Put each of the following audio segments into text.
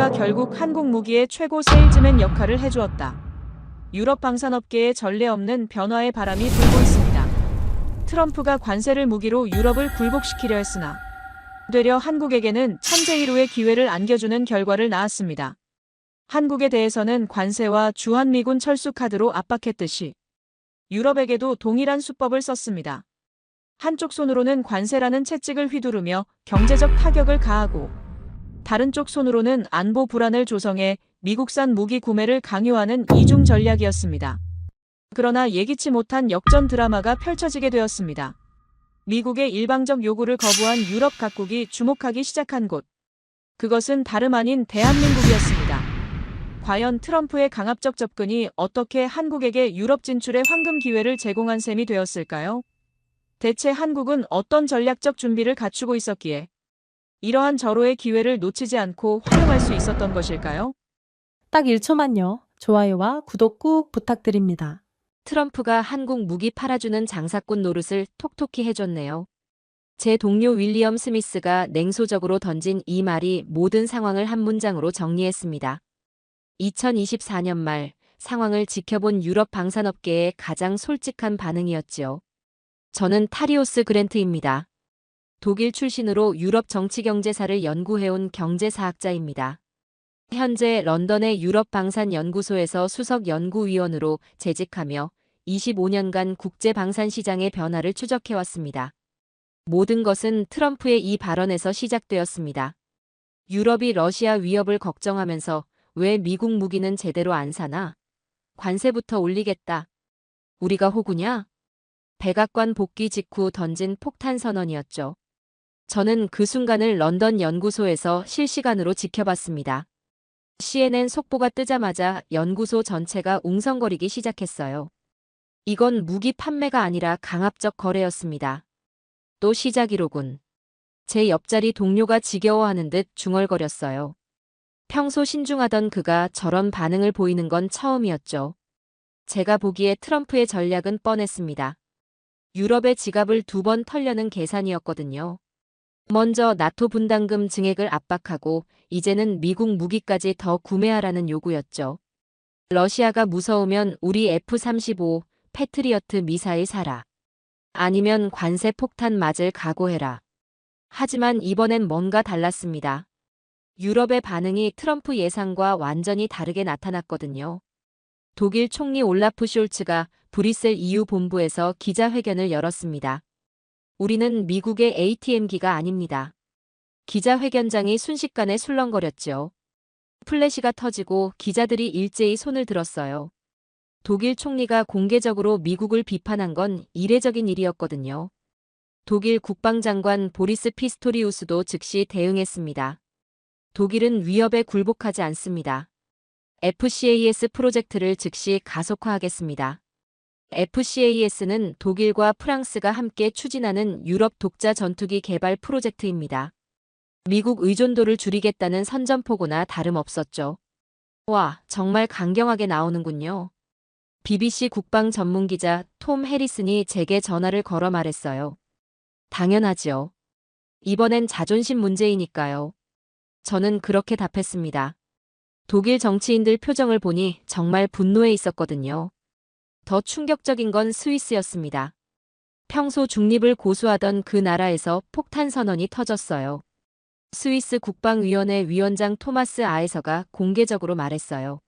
트럼프가 결국 한국 무기의 최고 세일즈맨 역할을 해주었다. 유럽 방산업계에 전례 없는 변화의 바람이 불고 있습니다. 트럼프가 관세를 무기로 유럽을 굴복시키려 했으나 되려 한국에게는 천재일우의 기회를 안겨주는 결과를 낳았습니다. 한국에 대해서는 관세와 주한미군 철수 카드로 압박했듯이 유럽에게도 동일한 수법을 썼습니다. 한쪽 손으로는 관세라는 채찍을 휘두르며 경제적 타격을 가하고 다른 쪽 손으로는 안보 불안을 조성해 미국산 무기 구매를 강요하는 이중 전략이었습니다. 그러나 예기치 못한 역전 드라마가 펼쳐지게 되었습니다. 미국의 일방적 요구를 거부한 유럽 각국이 주목하기 시작한 곳. 그것은 다름 아닌 대한민국이었습니다. 과연 트럼프의 강압적 접근이 어떻게 한국에게 유럽 진출의 황금 기회를 제공한 셈이 되었을까요? 대체 한국은 어떤 전략적 준비를 갖추고 있었기에 이러한 절호의 기회를 놓치지 않고 활용할 수 있었던 것일까요? 딱 1초만요. 좋아요와 구독 꾹 부탁드립니다. 트럼프가 한국 무기 팔아주는 장사꾼 노릇을 톡톡히 해줬네요. 제 동료 윌리엄 스미스가 냉소적으로 던진 이 말이 모든 상황을 한 문장으로 정리했습니다. 2024년 말 상황을 지켜본 유럽 방산업계의 가장 솔직한 반응이었지요. 저는 타리오스 그랜트입니다. 독일 출신으로 유럽 정치경제사를 연구해온 경제사학자입니다. 현재 런던의 유럽 방산 연구소에서 수석 연구위원으로 재직하며 25년간 국제 방산 시장의 변화를 추적해왔습니다. 모든 것은 트럼프의 이 발언에서 시작되었습니다. 유럽이 러시아 위협을 걱정하면서 왜 미국 무기는 제대로 안 사나? 관세부터 올리겠다. 우리가 호구냐? 백악관 복귀 직후 던진 폭탄 선언이었죠. 저는 그 순간을 런던 연구소에서 실시간으로 지켜봤습니다. CNN 속보가 뜨자마자 연구소 전체가 웅성거리기 시작했어요. 이건 무기 판매가 아니라 강압적 거래였습니다. 또 시작이로군. 제 옆자리 동료가 지겨워하는 듯 중얼거렸어요. 평소 신중하던 그가 저런 반응을 보이는 건 처음이었죠. 제가 보기에 트럼프의 전략은 뻔했습니다. 유럽의 지갑을 2번 털려는 계산이었거든요. 먼저 나토 분담금 증액을 압박하고 이제는 미국 무기까지 더 구매하라는 요구였죠. 러시아가 무서우면 우리 F-35, 패트리어트 미사일 사라. 아니면 관세 폭탄 맞을 각오해라. 하지만 이번엔 뭔가 달랐습니다. 유럽의 반응이 트럼프 예상과 완전히 다르게 나타났거든요. 독일 총리 올라프 숄츠가 브뤼셀 EU 본부에서 기자회견을 열었습니다. 우리는 미국의 ATM기가 아닙니다. 기자회견장이 순식간에 술렁거렸죠. 플래시가 터지고 기자들이 일제히 손을 들었어요. 독일 총리가 공개적으로 미국을 비판한 건 이례적인 일이었거든요. 독일 국방장관 보리스 피스토리우스도 즉시 대응했습니다. 독일은 위협에 굴복하지 않습니다. FCAS 프로젝트를 즉시 가속화하겠습니다. FCAS는 독일과 프랑스가 함께 추진하는 유럽 독자 전투기 개발 프로젝트입니다. 미국 의존도를 줄이겠다는 선전포고나 다름없었죠. 와, 정말 강경하게 나오는군요. BBC 국방 전문기자 톰 해리슨이 제게 전화를 걸어 말했어요. 당연하지요. 이번엔 자존심 문제이니까요. 저는 그렇게 답했습니다. 독일 정치인들 표정을 보니 정말 분노해 있었거든요. 더 충격적인 건 스위스였습니다. 평소 중립을 고수하던 그 나라에서 폭탄 선언이 터졌어요. 스위스 국방위원회 위원장 토마스 아에서가 공개적으로 말했어요.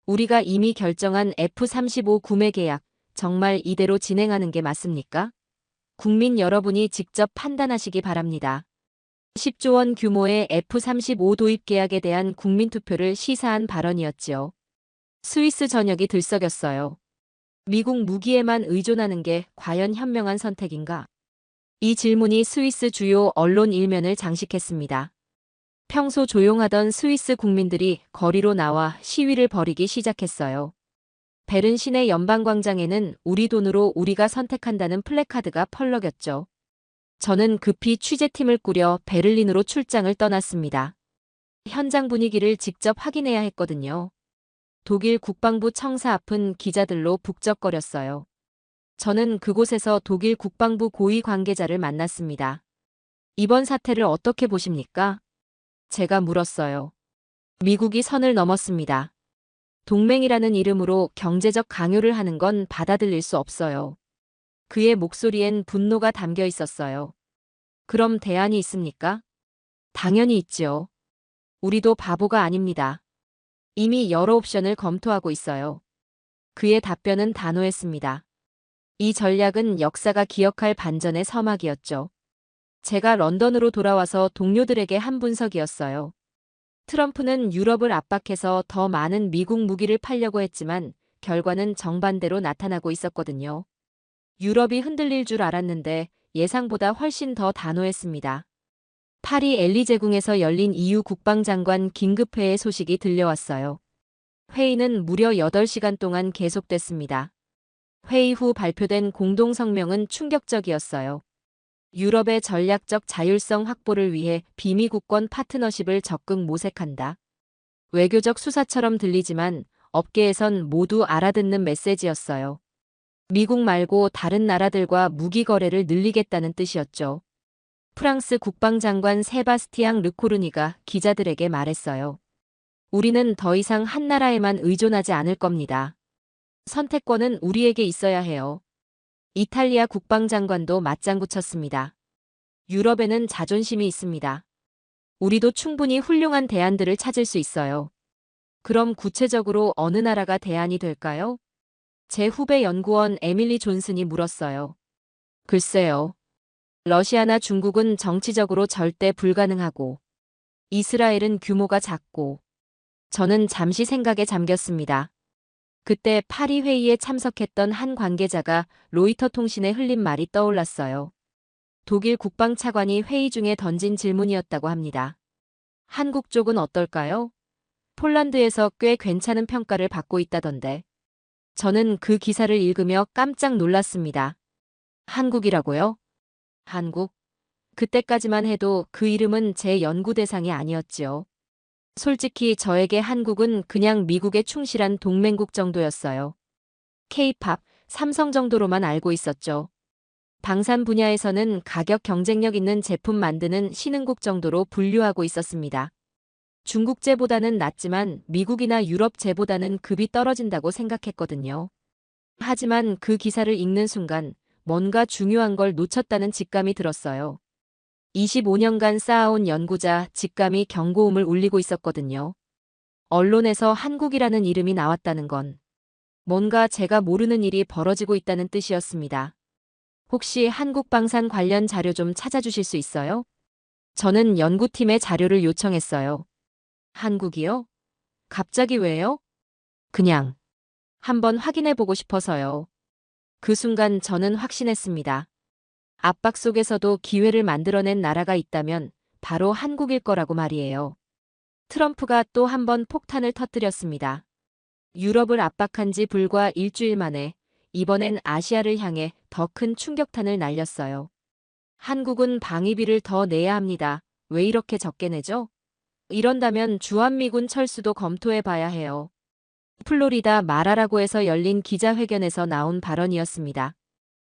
우리가 이미 결정한 F-35 구매 계약, 정말 이대로 진행하는 게 맞습니까? 국민 여러분이 직접 판단하시기 바랍니다. 10조 원 규모의 F-35 도입 계약에 대한 국민투표를 시사한 발언이었지요. 스위스 전역이 들썩였어요. 미국 무기에만 의존하는 게 과연 현명한 선택인가? 이 질문이 스위스 주요 언론 일면을 장식했습니다. 평소 조용하던 스위스 국민들이 거리로 나와 시위를 벌이기 시작했어요. 베른 시내 연방광장에는 우리 돈으로 우리가 선택한다는 플래카드가 펄럭였죠. 저는 급히 취재팀을 꾸려 베를린으로 출장을 떠났습니다. 현장 분위기를 직접 확인해야 했거든요. 독일 국방부 청사 앞은 기자들로 북적거렸어요. 저는 그곳에서 독일 국방부 고위 관계자를 만났습니다. 이번 사태를 어떻게 보십니까? 제가 물었어요. 미국이 선을 넘었습니다. 동맹이라는 이름으로 경제적 강요를 하는 건 받아들일 수 없어요. 그의 목소리엔 분노가 담겨 있었어요. 그럼 대안이 있습니까? 당연히 있지요. 우리도 바보가 아닙니다. 이미 여러 옵션을 검토하고 있어요. 그의 답변은 단호했습니다. 이 전략은 역사가 기억할 반전의 서막이었죠. 제가 런던으로 돌아와서 동료들에게 한 분석이었어요. 트럼프는 유럽을 압박해서 더 많은 미국 무기를 팔려고 했지만 결과는 정반대로 나타나고 있었거든요. 유럽이 흔들릴 줄 알았는데 예상보다 훨씬 더 단호했습니다. 파리 엘리제궁에서 열린 EU 국방장관 긴급회의 소식이 들려왔어요. 회의는 무려 8시간 동안 계속됐습니다. 회의 후 발표된 공동성명은 충격적이었어요. 유럽의 전략적 자율성 확보를 위해 비미국권 파트너십을 적극 모색한다. 외교적 수사처럼 들리지만 업계에선 모두 알아듣는 메시지였어요. 미국 말고 다른 나라들과 무기 거래를 늘리겠다는 뜻이었죠. 프랑스 국방장관 세바스티앙 르코르니가 기자들에게 말했어요. 우리는 더 이상 한 나라에만 의존하지 않을 겁니다. 선택권은 우리에게 있어야 해요. 이탈리아 국방장관도 맞장구 쳤습니다. 유럽에는 자존심이 있습니다. 우리도 충분히 훌륭한 대안들을 찾을 수 있어요. 그럼 구체적으로 어느 나라가 대안이 될까요? 제 후배 연구원 에밀리 존슨이 물었어요. 글쎄요. 러시아나 중국은 정치적으로 절대 불가능하고, 이스라엘은 규모가 작고, 저는 잠시 생각에 잠겼습니다. 그때 파리 회의에 참석했던 한 관계자가 로이터 통신에 흘린 말이 떠올랐어요. 독일 국방차관이 회의 중에 던진 질문이었다고 합니다. 한국 쪽은 어떨까요? 폴란드에서 꽤 괜찮은 평가를 받고 있다던데. 저는 그 기사를 읽으며 깜짝 놀랐습니다. 한국이라고요? 한국? 그때까지만 해도 그 이름은 제 연구 대상이 아니었지요. 솔직히 저에게 한국은 그냥 미국에 충실한 동맹국 정도였어요. K-팝, 삼성 정도로만 알고 있었죠. 방산 분야에서는 가격 경쟁력 있는 제품 만드는 신흥국 정도로 분류하고 있었습니다. 중국제보다는 낫지만 미국이나 유럽제보다는 급이 떨어진다고 생각했거든요. 하지만 그 기사를 읽는 순간 뭔가 중요한 걸 놓쳤다는 직감이 들었어요. 25년간 쌓아온 연구자 직감이 경고음을 울리고 있었거든요. 언론에서 한국이라는 이름이 나왔다는 건 뭔가 제가 모르는 일이 벌어지고 있다는 뜻이었습니다. 혹시 한국방산 관련 자료 좀 찾아주실 수 있어요? 저는 연구팀에 자료를 요청했어요. 한국이요? 갑자기 왜요? 그냥 한번 확인해보고 싶어서요. 그 순간 저는 확신했습니다. 압박 속에서도 기회를 만들어낸 나라가 있다면 바로 한국일 거라고 말이에요. 트럼프가 또 한 번 폭탄을 터뜨렸습니다. 유럽을 압박한 지 불과 일주일 만에 이번엔 아시아를 향해 더 큰 충격탄을 날렸어요. 한국은 방위비를 더 내야 합니다. 왜 이렇게 적게 내죠? 이런다면 주한미군 철수도 검토해봐야 해요. 플로리다 마라라고에서 열린 기자회견에서 나온 발언이었습니다.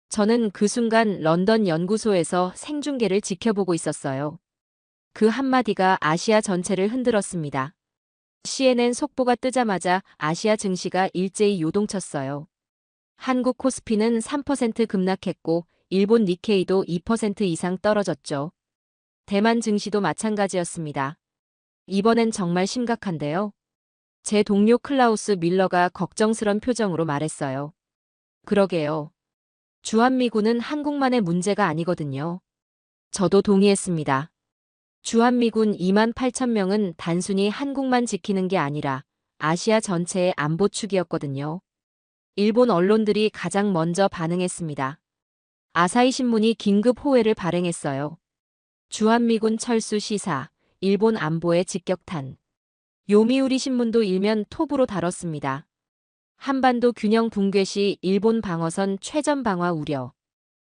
저는 그 순간 런던 연구소에서 생중계를 지켜보고 있었어요. 그 한마디가 아시아 전체를 흔들었습니다. CNN 속보가 뜨자마자 아시아 증시가 일제히 요동쳤어요. 한국 코스피는 3% 급락했고 일본 니케이도 2% 이상 떨어졌죠. 대만 증시도 마찬가지였습니다. 이번엔 정말 심각한데요. 제 동료 클라우스 밀러가 걱정스런 표정으로 말했어요. 그러게요. 주한미군은 한국만의 문제가 아니거든요. 저도 동의했습니다. 주한미군 28,000명은 단순히 한국만 지키는 게 아니라 아시아 전체의 안보 축이었거든요. 일본 언론들이 가장 먼저 반응했습니다. 아사히 신문이 긴급 호해를 발행했어요. 주한미군 철수 시사, 일본 안보의 직격탄. 요미우리 신문도 일면 톱으로 다뤘습니다. 한반도 균형 붕괴 시 일본 방어선 최전 방화 우려.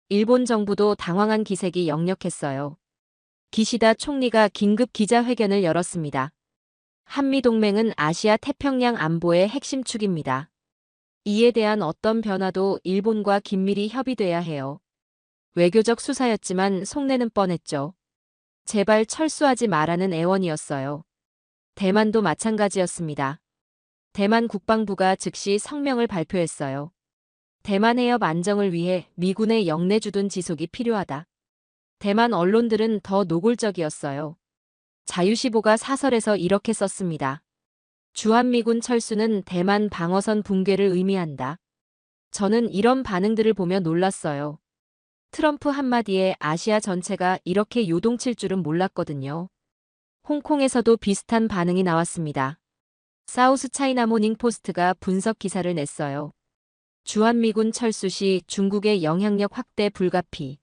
일본 정부도 당황한 기색이 역력했어요. 기시다 총리가 긴급 기자회견을 열었습니다. 한미동맹은 아시아 태평양 안보의 핵심 축입니다. 이에 대한 어떤 변화도 일본과 긴밀히 협의돼야 해요. 외교적 수사였지만 속내는 뻔했죠. 제발 철수하지 말라는 애원이었어요. 대만도 마찬가지였습니다. 대만 국방부가 즉시 성명을 발표했어요. 대만 해협 안정을 위해 미군의 영내 주둔 지속이 필요하다. 대만 언론들은 더 노골적이었어요. 자유시보가 사설에서 이렇게 썼습니다. 주한미군 철수는 대만 방어선 붕괴를 의미한다. 저는 이런 반응들을 보며 놀랐어요. 트럼프 한마디에 아시아 전체가 이렇게 요동칠 줄은 몰랐거든요. 홍콩에서도 비슷한 반응이 나왔습니다. 사우스 차이나 모닝 포스트가 분석 기사를 냈어요. 주한미군 철수 시 중국의 영향력 확대 불가피.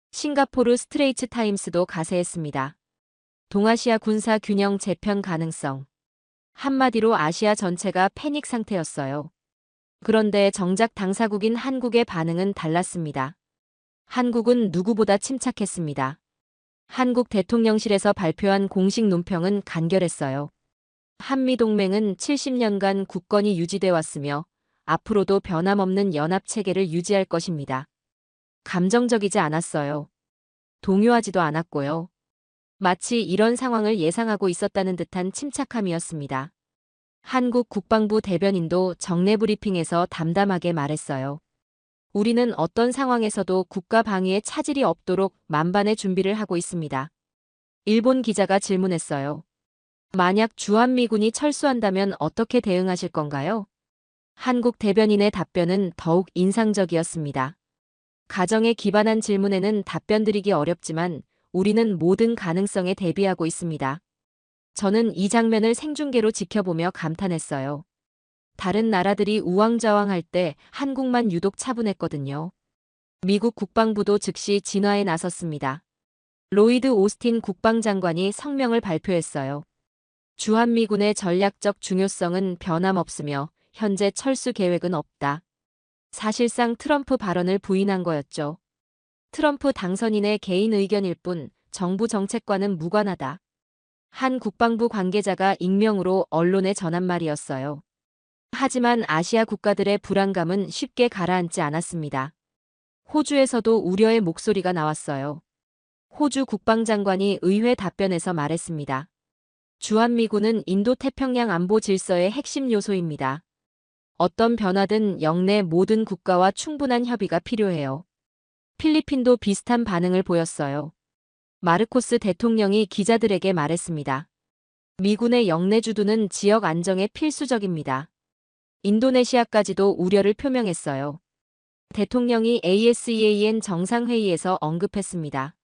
싱가포르 스트레이츠 타임스도 가세했습니다. 동아시아 군사 균형 재편 가능성. 한마디로 아시아 전체가 패닉 상태였어요. 그런데 정작 당사국인 한국의 반응은 달랐습니다. 한국은 누구보다 침착했습니다. 한국 대통령실에서 발표한 공식 논평은 간결했어요. 한미동맹은 70년간 굳건히 유지돼 왔으며 앞으로도 변함없는 연합체계를 유지할 것입니다. 감정적이지 않았어요. 동요하지도 않았고요. 마치 이런 상황을 예상하고 있었다는 듯한 침착함이었습니다. 한국 국방부 대변인도 정례 브리핑에서 담담하게 말했어요. 우리는 어떤 상황에서도 국가 방위에 차질이 없도록 만반의 준비를 하고 있습니다. 일본 기자가 질문했어요. 만약 주한미군이 철수한다면 어떻게 대응하실 건가요? 한국 대변인의 답변은 더욱 인상적이었습니다. 가정에 기반한 질문에는 답변 드리기 어렵지만 우리는 모든 가능성에 대비하고 있습니다. 저는 이 장면을 생중계로 지켜보며 감탄했어요. 다른 나라들이 우왕좌왕할 때 한국만 유독 차분했거든요. 미국 국방부도 즉시 진화에 나섰습니다. 로이드 오스틴 국방장관이 성명을 발표했어요. 주한미군의 전략적 중요성은 변함없으며 현재 철수 계획은 없다. 사실상 트럼프 발언을 부인한 거였죠. 트럼프 당선인의 개인 의견일 뿐 정부 정책과는 무관하다. 한 국방부 관계자가 익명으로 언론에 전한 말이었어요. 하지만 아시아 국가들의 불안감은 쉽게 가라앉지 않았습니다. 호주에서도 우려의 목소리가 나왔어요. 호주 국방장관이 의회 답변에서 말했습니다. 주한미군은 인도태평양 안보 질서의 핵심 요소입니다. 어떤 변화든 영내 모든 국가와 충분한 협의가 필요해요. 필리핀도 비슷한 반응을 보였어요. 마르코스 대통령이 기자들에게 말했습니다. 미군의 영내 주둔은 지역 안정에 필수적입니다. 인도네시아까지도 우려를 표명했어요. 대통령이 ASEAN 정상회의에서 언급했습니다.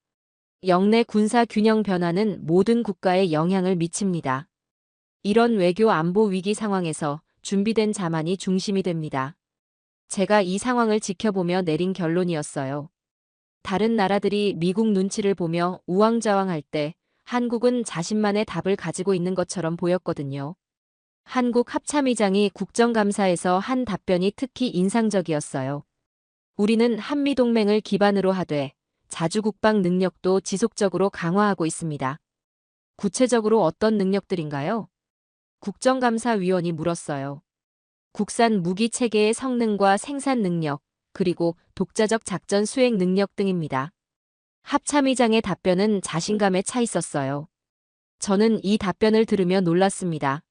영내 군사 균형 변화는 모든 국가에 영향을 미칩니다. 이런 외교 안보 위기 상황에서 준비된 자만이 중심이 됩니다. 제가 이 상황을 지켜보며 내린 결론이었어요. 다른 나라들이 미국 눈치를 보며 우왕좌왕할 때 한국은 자신만의 답을 가지고 있는 것처럼 보였거든요. 한국 합참의장이 국정감사에서 한 답변이 특히 인상적이었어요. 우리는 한미동맹을 기반으로 하되 자주국방 능력도 지속적으로 강화하고 있습니다. 구체적으로 어떤 능력들인가요? 국정감사위원이 물었어요. 국산 무기 체계의 성능과 생산 능력, 그리고 독자적 작전 수행 능력 등입니다. 합참의장의 답변은 자신감에 차 있었어요. 저는 이 답변을 들으며 놀랐습니다.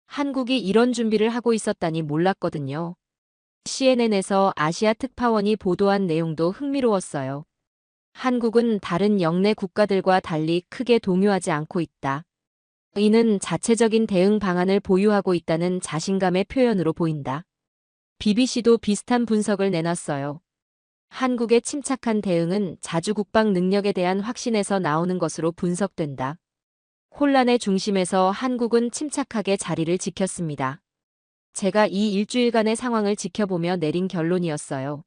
한국이 이런 준비를 하고 있었다니 몰랐거든요. CNN에서 아시아 특파원이 보도한 내용도 흥미로웠어요. 한국은 다른 영내 국가들과 달리 크게 동요하지 않고 있다. 이는 자체적인 대응 방안을 보유하고 있다는 자신감의 표현으로 보인다. BBC도 비슷한 분석을 내놨어요. 한국의 침착한 대응은 자주국방 능력에 대한 확신에서 나오는 것으로 분석된다. 혼란의 중심에서 한국은 침착하게 자리를 지켰습니다. 제가 이 일주일간의 상황을 지켜보며 내린 결론이었어요.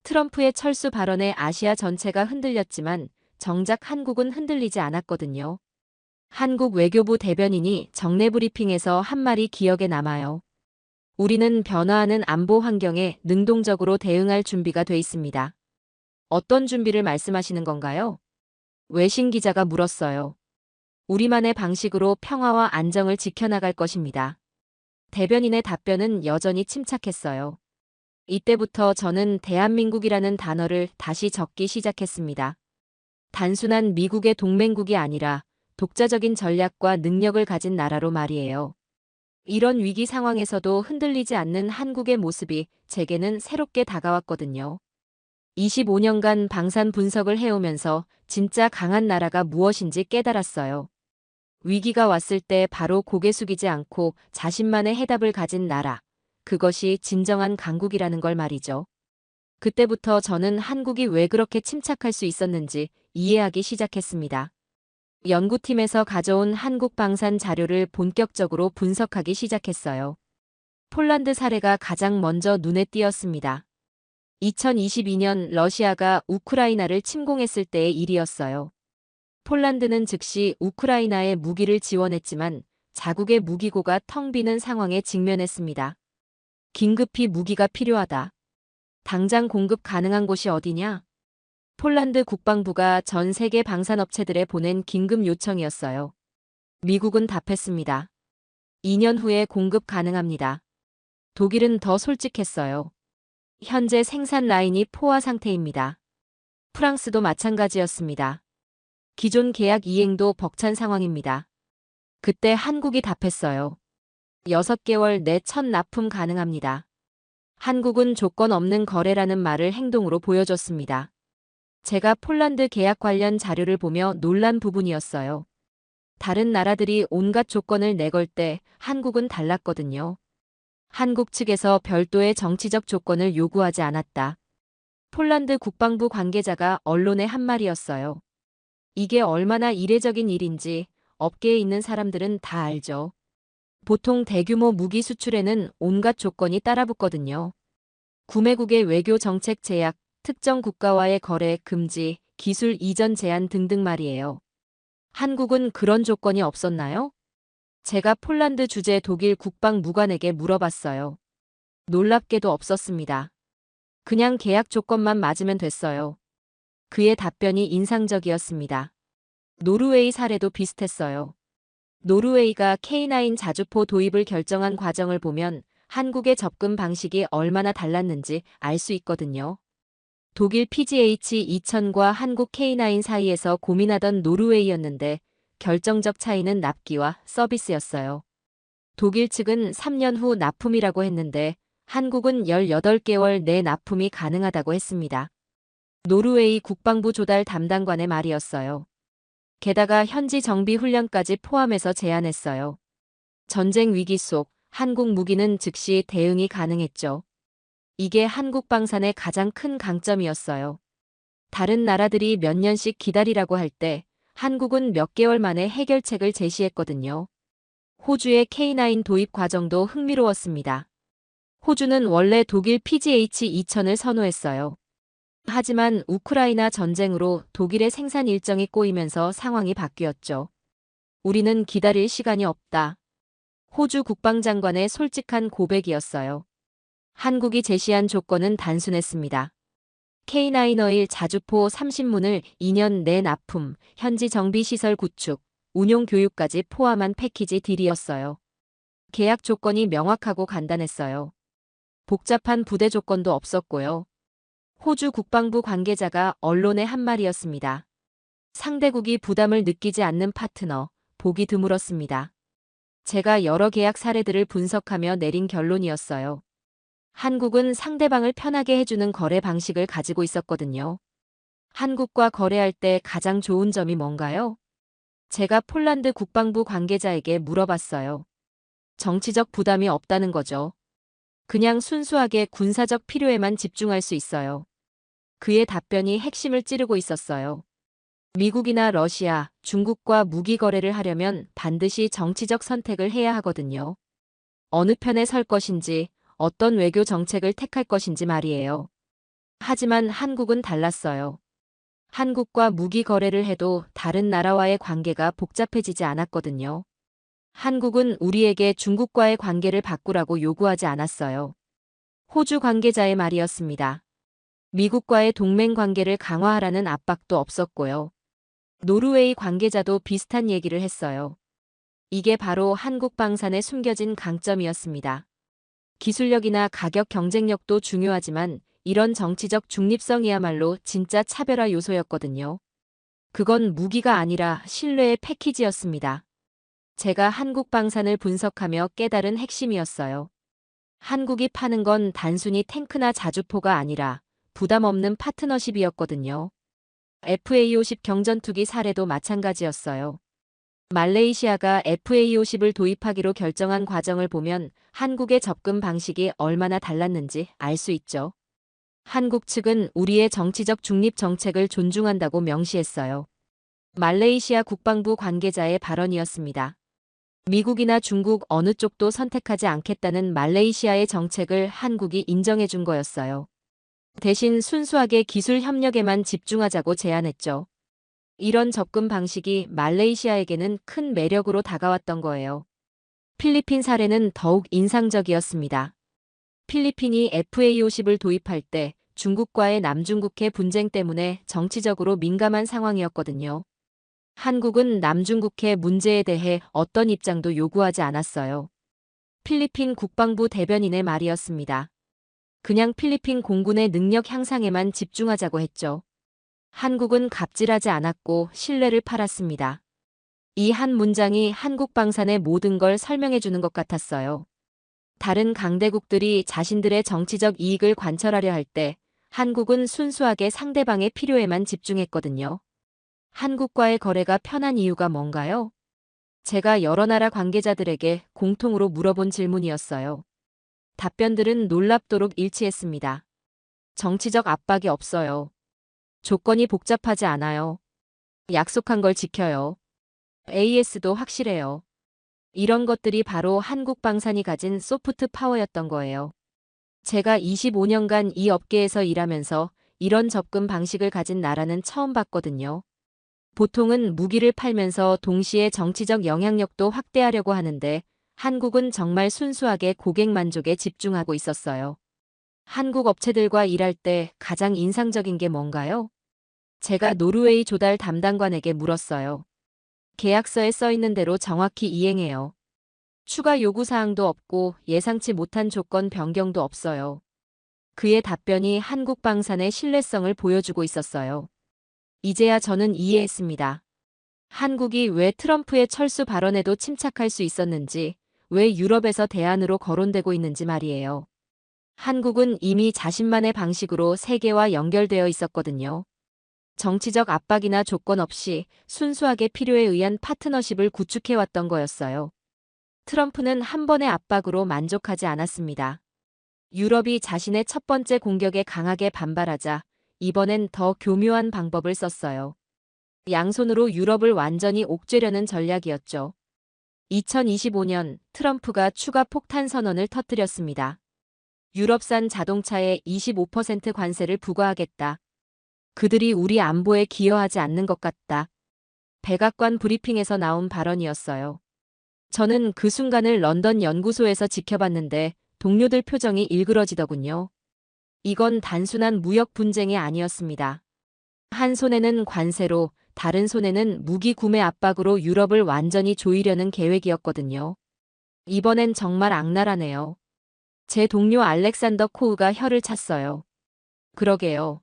트럼프의 철수 발언에 아시아 전체가 흔들렸지만 정작 한국은 흔들리지 않았거든요. 한국 외교부 대변인이 정례 브리핑에서 한 말이 기억에 남아요. 우리는 변화하는 안보 환경에 능동적으로 대응할 준비가 돼 있습니다. 어떤 준비를 말씀하시는 건가요? 외신 기자가 물었어요. 우리만의 방식으로 평화와 안정을 지켜나갈 것입니다. 대변인의 답변은 여전히 침착했어요. 이때부터 저는 대한민국이라는 단어를 다시 적기 시작했습니다. 단순한 미국의 동맹국이 아니라 독자적인 전략과 능력을 가진 나라로 말이에요. 이런 위기 상황에서도 흔들리지 않는 한국의 모습이 제게는 새롭게 다가왔거든요. 25년간 방산 분석을 해오면서 진짜 강한 나라가 무엇인지 깨달았어요. 위기가 왔을 때 바로 고개 숙이지 않고 자신만의 해답을 가진 나라. 그것이 진정한 강국이라는 걸 말이죠. 그때부터 저는 한국이 왜 그렇게 침착할 수 있었는지 이해하기 시작했습니다. 연구팀에서 가져온 한국 방산 자료를 본격적으로 분석하기 시작했어요. 폴란드 사례가 가장 먼저 눈에 띄었습니다. 2022년 러시아가 우크라이나를 침공했을 때의 일이었어요. 폴란드는 즉시 우크라이나에 무기를 지원했지만 자국의 무기고가 텅 비는 상황에 직면했습니다. 긴급히 무기가 필요하다. 당장 공급 가능한 곳이 어디냐? 폴란드 국방부가 전 세계 방산업체들에 보낸 긴급 요청이었어요. 미국은 답했습니다. 2년 후에 공급 가능합니다. 독일은 더 솔직했어요. 현재 생산 라인이 포화 상태입니다. 프랑스도 마찬가지였습니다. 기존 계약 이행도 벅찬 상황입니다. 그때 한국이 답했어요. 6개월 내 첫 납품 가능합니다. 한국은 조건 없는 거래라는 말을 행동으로 보여줬습니다. 제가 폴란드 계약 관련 자료를 보며 놀란 부분이었어요. 다른 나라들이 온갖 조건을 내걸 때 한국은 달랐거든요. 한국 측에서 별도의 정치적 조건을 요구하지 않았다. 폴란드 국방부 관계자가 언론에 한 말이었어요. 이게 얼마나 이례적인 일인지 업계에 있는 사람들은 다 알죠. 보통 대규모 무기 수출에는 온갖 조건이 따라붙거든요. 구매국의 외교 정책 제약, 특정 국가와의 거래 금지, 기술 이전 제한 등등 말이에요. 한국은 그런 조건이 없었나요? 제가 폴란드 주재 독일 국방무관에게 물어봤어요. 놀랍게도 없었습니다. 그냥 계약 조건만 맞으면 됐어요. 그의 답변이 인상적이었습니다. 노르웨이 사례도 비슷했어요. 노르웨이가 K9 자주포 도입을 결정한 과정을 보면 한국의 접근 방식이 얼마나 달랐는지 알 수 있거든요. 독일 PGH-2000과 한국 K9 사이에서 고민하던 노르웨이였는데 결정적 차이는 납기와 서비스였어요. 독일 측은 3년 후 납품이라고 했는데 한국은 18개월 내 납품이 가능하다고 했습니다. 노르웨이 국방부 조달 담당관의 말이었어요. 게다가 현지 정비 훈련까지 포함해서 제안했어요. 전쟁 위기 속 한국 무기는 즉시 대응이 가능했죠. 이게 한국 방산의 가장 큰 강점이었어요. 다른 나라들이 몇 년씩 기다리라고 할 때 한국은 몇 개월 만에 해결책을 제시했거든요. 호주의 K9 도입 과정도 흥미로웠습니다. 호주는 원래 독일 PGH-2000을 선호했어요. 하지만 우크라이나 전쟁으로 독일의 생산 일정이 꼬이면서 상황이 바뀌었죠. 우리는 기다릴 시간이 없다. 호주 국방장관의 솔직한 고백이었어요. 한국이 제시한 조건은 단순했습니다. K9-1 자주포 30문을 2년 내 납품, 현지 정비시설 구축, 운용 교육까지 포함한 패키지 딜이었어요. 계약 조건이 명확하고 간단했어요. 복잡한 부대 조건도 없었고요. 호주 국방부 관계자가 언론에 한 말이었습니다. 상대국이 부담을 느끼지 않는 파트너, 보기 드물었습니다. 제가 여러 계약 사례들을 분석하며 내린 결론이었어요. 한국은 상대방을 편하게 해주는 거래 방식을 가지고 있었거든요. 한국과 거래할 때 가장 좋은 점이 뭔가요? 제가 폴란드 국방부 관계자에게 물어봤어요. 정치적 부담이 없다는 거죠. 그냥 순수하게 군사적 필요에만 집중할 수 있어요. 그의 답변이 핵심을 찌르고 있었어요. 미국이나 러시아, 중국과 무기 거래를 하려면 반드시 정치적 선택을 해야 하거든요. 어느 편에 설 것인지, 어떤 외교 정책을 택할 것인지 말이에요. 하지만 한국은 달랐어요. 한국과 무기 거래를 해도 다른 나라와의 관계가 복잡해지지 않았거든요. 한국은 우리에게 중국과의 관계를 바꾸라고 요구하지 않았어요. 호주 관계자의 말이었습니다. 미국과의 동맹 관계를 강화하라는 압박도 없었고요. 노르웨이 관계자도 비슷한 얘기를 했어요. 이게 바로 한국 방산의 숨겨진 강점이었습니다. 기술력이나 가격 경쟁력도 중요하지만 이런 정치적 중립성이야말로 진짜 차별화 요소였거든요. 그건 무기가 아니라 신뢰의 패키지였습니다. 제가 한국 방산을 분석하며 깨달은 핵심이었어요. 한국이 파는 건 단순히 탱크나 자주포가 아니라 부담 없는 파트너십이었거든요. FA-50 경전투기 사례도 마찬가지였어요. 말레이시아가 FA-50을 도입하기로 결정한 과정을 보면 한국의 접근 방식이 얼마나 달랐는지 알 수 있죠. 한국 측은 우리의 정치적 중립 정책을 존중한다고 명시했어요. 말레이시아 국방부 관계자의 발언이었습니다. 미국이나 중국 어느 쪽도 선택하지 않겠다는 말레이시아의 정책을 한국이 인정해 준 거였어요. 대신 순수하게 기술 협력에만 집중하자고 제안했죠. 이런 접근 방식이 말레이시아에게는 큰 매력으로 다가왔던 거예요. 필리핀 사례는 더욱 인상적이었습니다. 필리핀이 FA-50을 도입할 때 중국과의 남중국해 분쟁 때문에 정치적으로 민감한 상황이었거든요. 한국은 남중국해 문제에 대해 어떤 입장도 요구하지 않았어요. 필리핀 국방부 대변인의 말이었습니다. 그냥 필리핀 공군의 능력 향상에만 집중하자고 했죠. 한국은 갑질하지 않았고 신뢰를 팔았습니다. 이 한 문장이 한국 방산의 모든 걸 설명해 주는 것 같았어요. 다른 강대국들이 자신들의 정치적 이익을 관철하려 할 때 한국은 순수하게 상대방의 필요에만 집중했거든요. 한국과의 거래가 편한 이유가 뭔가요? 제가 여러 나라 관계자들에게 공통으로 물어본 질문이었어요. 답변들은 놀랍도록 일치했습니다. 정치적 압박이 없어요. 조건이 복잡하지 않아요. 약속한 걸 지켜요. AS도 확실해요. 이런 것들이 바로 한국 방산이 가진 소프트 파워였던 거예요. 제가 25년간 이 업계에서 일하면서 이런 접근 방식을 가진 나라는 처음 봤거든요. 보통은 무기를 팔면서 동시에 정치적 영향력도 확대하려고 하는데 한국은 정말 순수하게 고객 만족에 집중하고 있었어요. 한국 업체들과 일할 때 가장 인상적인 게 뭔가요? 제가 노르웨이 조달 담당관에게 물었어요. 계약서에 써 있는 대로 정확히 이행해요. 추가 요구사항도 없고 예상치 못한 조건 변경도 없어요. 그의 답변이 한국 방산의 신뢰성을 보여주고 있었어요. 이제야 저는 이해했습니다. 한국이 왜 트럼프의 철수 발언에도 침착할 수 있었는지, 왜 유럽에서 대안으로 거론되고 있는지 말이에요. 한국은 이미 자신만의 방식으로 세계와 연결되어 있었거든요. 정치적 압박이나 조건 없이 순수하게 필요에 의한 파트너십을 구축해왔던 거였어요. 트럼프는 한 번의 압박으로 만족하지 않았습니다. 유럽이 자신의 첫 번째 공격에 강하게 반발하자 이번엔 더 교묘한 방법을 썼어요. 양손으로 유럽을 완전히 옥죄려는 전략이었죠. 2025년 트럼프가 추가 폭탄 선언을 터뜨렸습니다. 유럽산 자동차에 25% 관세를 부과하겠다. 그들이 우리 안보에 기여하지 않는 것 같다. 백악관 브리핑에서 나온 발언이었어요. 저는 그 순간을 런던 연구소에서 지켜봤는데 동료들 표정이 일그러지더군요. 이건 단순한 무역 분쟁이 아니었습니다. 한 손에는 관세로, 다른 손에는 무기 구매 압박으로 유럽을 완전히 조이려는 계획이었거든요. 이번엔 정말 악랄하네요. 제 동료 알렉산더 코우가 혀를 찼어요. 그러게요.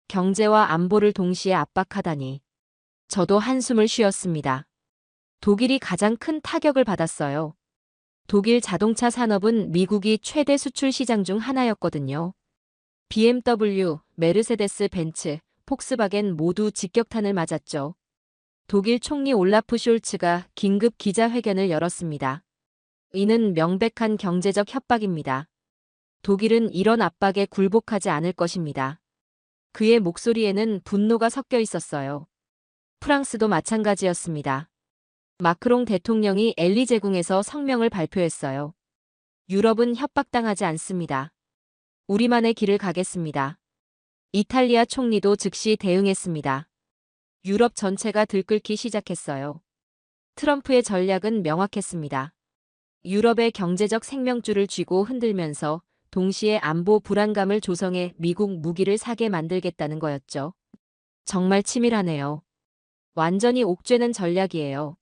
경제와 안보를 동시에 압박하다니. 저도 한숨을 쉬었습니다. 독일이 가장 큰 타격을 받았어요. 독일 자동차 산업은 미국이 최대 수출 시장 중 하나였거든요. BMW, 메르세데스 벤츠, 폭스바겐 모두 직격탄을 맞았죠. 독일 총리 올라프 숄츠가 긴급 기자회견을 열었습니다. 이는 명백한 경제적 협박입니다. 독일은 이런 압박에 굴복하지 않을 것입니다. 그의 목소리에는 분노가 섞여 있었어요. 프랑스도 마찬가지였습니다. 마크롱 대통령이 엘리제궁에서 성명을 발표했어요. 유럽은 협박당하지 않습니다. 우리만의 길을 가겠습니다. 이탈리아 총리도 즉시 대응했습니다. 유럽 전체가 들끓기 시작했어요. 트럼프의 전략은 명확했습니다. 유럽의 경제적 생명줄을 쥐고 흔들면서 동시에 안보 불안감을 조성해 미국 무기를 사게 만들겠다는 거였죠. 정말 치밀하네요. 완전히 옥죄는 전략이에요.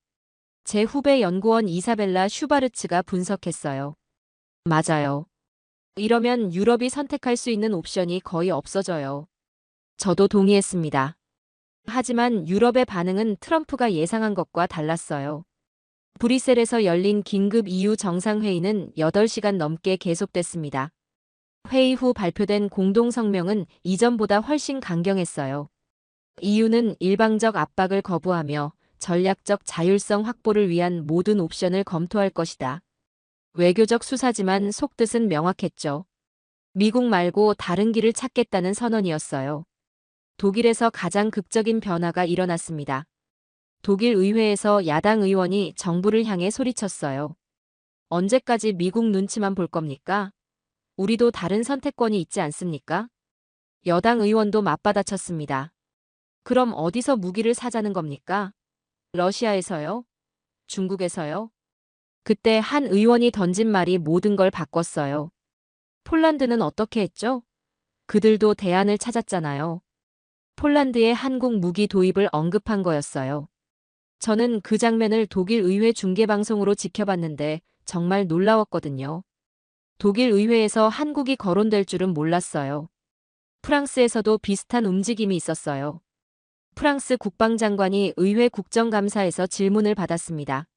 제 후배 연구원 이사벨라 슈바르츠가 분석했어요. 맞아요. 이러면 유럽이 선택할 수 있는 옵션이 거의 없어져요. 저도 동의했습니다. 하지만 유럽의 반응은 트럼프가 예상한 것과 달랐어요. 브뤼셀에서 열린 긴급 EU 정상회의는 8시간 넘게 계속됐습니다. 회의 후 발표된 공동성명은 이전보다 훨씬 강경했어요. EU는 일방적 압박을 거부하며 전략적 자율성 확보를 위한 모든 옵션을 검토할 것이다. 외교적 수사지만 속뜻은 명확했죠. 미국 말고 다른 길을 찾겠다는 선언이었어요. 독일에서 가장 극적인 변화가 일어났습니다. 독일 의회에서 야당 의원이 정부를 향해 소리쳤어요. 언제까지 미국 눈치만 볼 겁니까? 우리도 다른 선택권이 있지 않습니까? 여당 의원도 맞받아쳤습니다. 그럼 어디서 무기를 사자는 겁니까? 러시아에서요? 중국에서요? 그때 한 의원이 던진 말이 모든 걸 바꿨어요. 폴란드는 어떻게 했죠? 그들도 대안을 찾았잖아요. 폴란드의 한국 무기 도입을 언급한 거였어요. 저는 그 장면을 독일 의회 중계방송으로 지켜봤는데 정말 놀라웠거든요. 독일 의회에서 한국이 거론될 줄은 몰랐어요. 프랑스에서도 비슷한 움직임이 있었어요. 프랑스 국방장관이 의회 국정감사에서 질문을 받았습니다.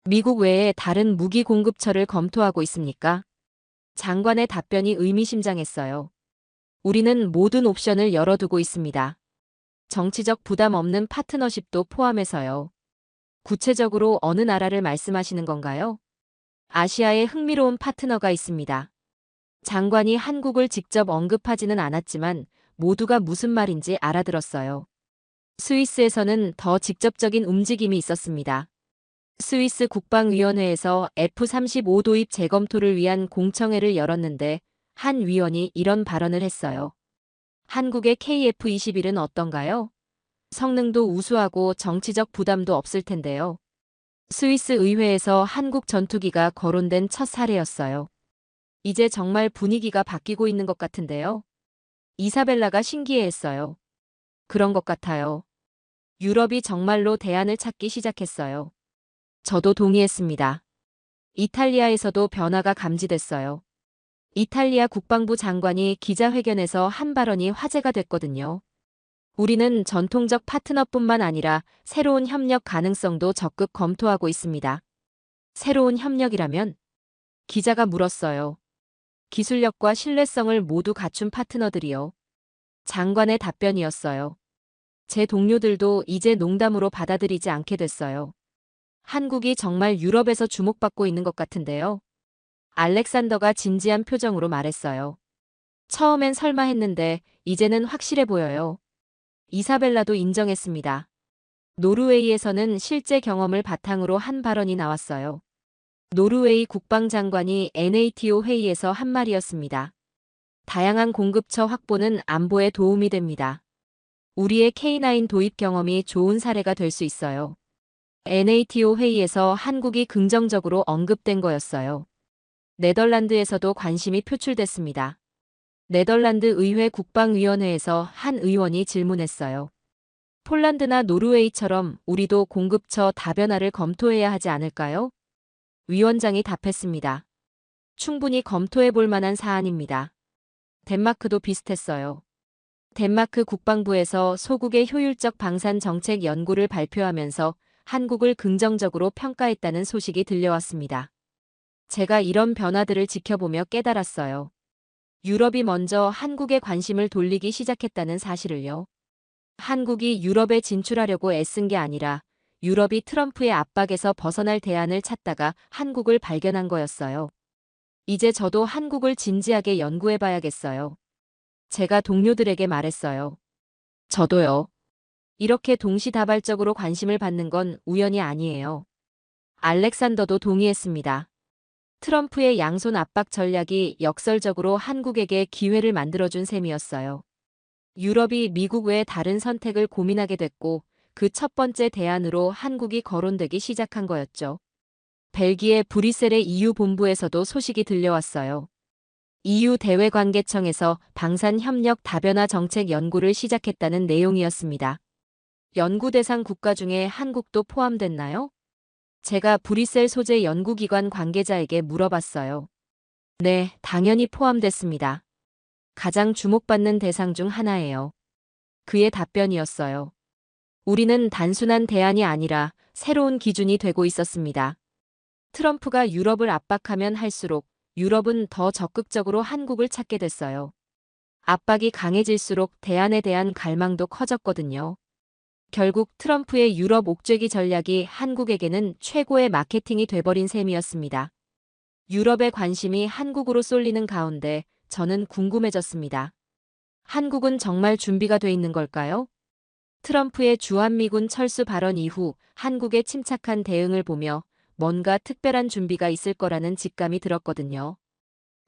미국 외에 다른 무기 공급처를 검토하고 있습니까? 장관의 답변이 의미심장했어요. 우리는 모든 옵션을 열어두고 있습니다. 정치적 부담 없는 파트너십도 포함해서요. 구체적으로 어느 나라를 말씀하시는 건가요? 아시아에 흥미로운 파트너가 있습니다. 장관이 한국을 직접 언급하지는 않았지만 모두가 무슨 말인지 알아들었어요. 스위스에서는 더 직접적인 움직임이 있었습니다. 스위스 국방위원회에서 F-35 도입 재검토를 위한 공청회를 열었는데 한 위원이 이런 발언을 했어요. 한국의 KF-21은 어떤가요? 성능도 우수하고 정치적 부담도 없을 텐데요. 스위스 의회에서 한국 전투기가 거론된 첫 사례였어요. 이제 정말 분위기가 바뀌고 있는 것 같은데요. 이사벨라가 신기해했어요. 그런 것 같아요. 유럽이 정말로 대안을 찾기 시작했어요. 저도 동의했습니다. 이탈리아에서도 변화가 감지됐어요. 이탈리아 국방부 장관이 기자회견에서 한 발언이 화제가 됐거든요. 우리는 전통적 파트너뿐만 아니라 새로운 협력 가능성도 적극 검토하고 있습니다. 새로운 협력이라면? 기자가 물었어요. 기술력과 신뢰성을 모두 갖춘 파트너들이요. 장관의 답변이었어요. 제 동료들도 이제 농담으로 받아들이지 않게 됐어요. 한국이 정말 유럽에서 주목받고 있는 것 같은데요. 알렉산더가 진지한 표정으로 말했어요. 처음엔 설마 했는데 이제는 확실해 보여요. 이사벨라도 인정했습니다. 노르웨이에서는 실제 경험을 바탕으로 한 발언이 나왔어요. 노르웨이 국방장관이 NATO 회의에서 한 말이었습니다. 다양한 공급처 확보는 안보에 도움이 됩니다. 우리의 K9 도입 경험이 좋은 사례가 될 수 있어요. NATO 회의에서 한국이 긍정적으로 언급된 거였어요. 네덜란드에서도 관심이 표출됐습니다. 네덜란드 의회 국방위원회에서 한 의원이 질문했어요. 폴란드나 노르웨이처럼 우리도 공급처 다변화를 검토해야 하지 않을까요? 위원장이 답했습니다. 충분히 검토해 볼 만한 사안입니다. 덴마크도 비슷했어요. 덴마크 국방부에서 소국의 효율적 방산 정책 연구를 발표하면서 한국을 긍정적으로 평가했다는 소식이 들려왔습니다. 제가 이런 변화들을 지켜보며 깨달았어요. 유럽이 먼저 한국에 관심을 돌리기 시작했다는 사실을요. 한국이 유럽에 진출하려고 애쓴 게 아니라 유럽이 트럼프의 압박에서 벗어날 대안을 찾다가 한국을 발견한 거였어요. 이제 저도 한국을 진지하게 연구해봐야겠어요. 제가 동료들에게 말했어요. 저도요. 이렇게 동시다발적으로 관심을 받는 건 우연이 아니에요. 알렉산더도 동의했습니다. 트럼프의 양손 압박 전략이 역설적으로 한국에게 기회를 만들어준 셈이었어요. 유럽이 미국 외 다른 선택을 고민하게 됐고 그 첫 번째 대안으로 한국이 거론되기 시작한 거였죠. 벨기에 브뤼셀의 EU 본부에서도 소식이 들려왔어요. EU 대외관계청에서 방산협력 다변화 정책 연구를 시작했다는 내용이었습니다. 연구 대상 국가 중에 한국도 포함됐나요? 제가 브뤼셀 소재 연구기관 관계자에게 물어봤어요. 네, 당연히 포함됐습니다. 가장 주목받는 대상 중 하나예요. 그의 답변이었어요. 우리는 단순한 대안이 아니라 새로운 기준이 되고 있었습니다. 트럼프가 유럽을 압박하면 할수록 유럽은 더 적극적으로 한국을 찾게 됐어요. 압박이 강해질수록 대안에 대한 갈망도 커졌거든요. 결국 트럼프의 유럽 옥죄기 전략이 한국에게는 최고의 마케팅이 돼버린 셈이었습니다. 유럽의 관심이 한국으로 쏠리는 가운데 저는 궁금해졌습니다. 한국은 정말 준비가 돼 있는 걸까요? 트럼프의 주한미군 철수 발언 이후 한국의 침착한 대응을 보며 뭔가 특별한 준비가 있을 거라는 직감이 들었거든요.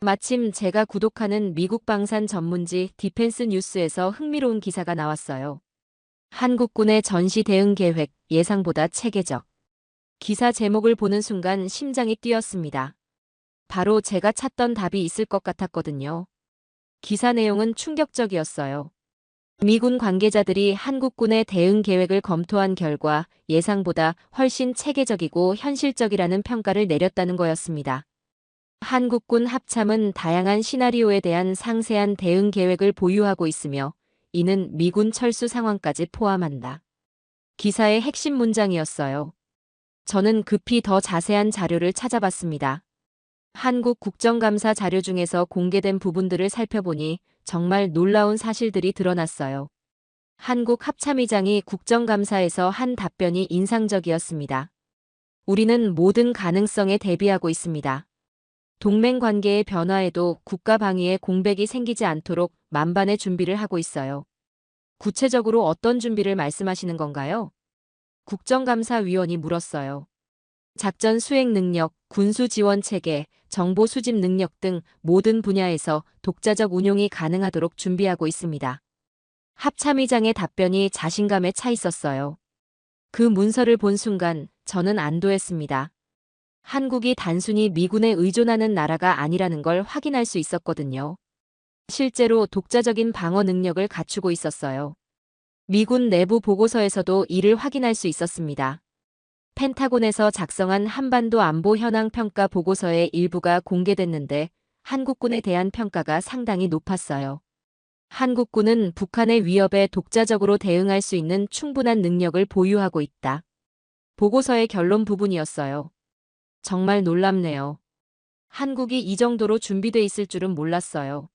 마침 제가 구독하는 미국 방산 전문지 디펜스 뉴스에서 흥미로운 기사가 나왔어요. 한국군의 전시 대응 계획 예상보다 체계적. 기사 제목을 보는 순간 심장이 뛰었습니다. 바로 제가 찾던 답이 있을 것 같았거든요. 기사 내용은 충격적이었어요. 미군 관계자들이 한국군의 대응 계획을 검토한 결과 예상보다 훨씬 체계적이고 현실적이라는 평가를 내렸다는 거였습니다. 한국군 합참은 다양한 시나리오에 대한 상세한 대응 계획을 보유하고 있으며 이는 미군 철수 상황까지 포함한다. 기사의 핵심 문장이었어요. 저는 급히 더 자세한 자료를 찾아봤습니다. 한국 국정감사 자료 중에서 공개된 부분들을 살펴보니 정말 놀라운 사실들이 드러났어요. 한국 합참의장이 국정감사에서 한 답변이 인상적이었습니다. 우리는 모든 가능성에 대비하고 있습니다. 동맹 관계의 변화에도 국가 방위에 공백이 생기지 않도록 만반의 준비를 하고 있어요. 구체적으로 어떤 준비를 말씀하시는 건가요? 국정감사위원이 물었어요. 작전 수행 능력, 군수 지원 체계, 정보 수집 능력 등 모든 분야에서 독자적 운용이 가능하도록 준비하고 있습니다. 합참의장의 답변이 자신감에 차 있었어요. 그 문서를 본 순간 저는 안도했습니다. 한국이 단순히 미군에 의존하는 나라가 아니라는 걸 확인할 수 있었거든요. 실제로 독자적인 방어 능력을 갖추고 있었어요. 미군 내부 보고서에서도 이를 확인할 수 있었습니다. 펜타곤에서 작성한 한반도 안보 현황 평가 보고서의 일부가 공개됐는데 한국군에 대한 평가가 상당히 높았어요. 한국군은 북한의 위협에 독자적으로 대응할 수 있는 충분한 능력을 보유하고 있다. 보고서의 결론 부분이었어요. 정말 놀랍네요. 한국이 이 정도로 준비돼 있을 줄은 몰랐어요.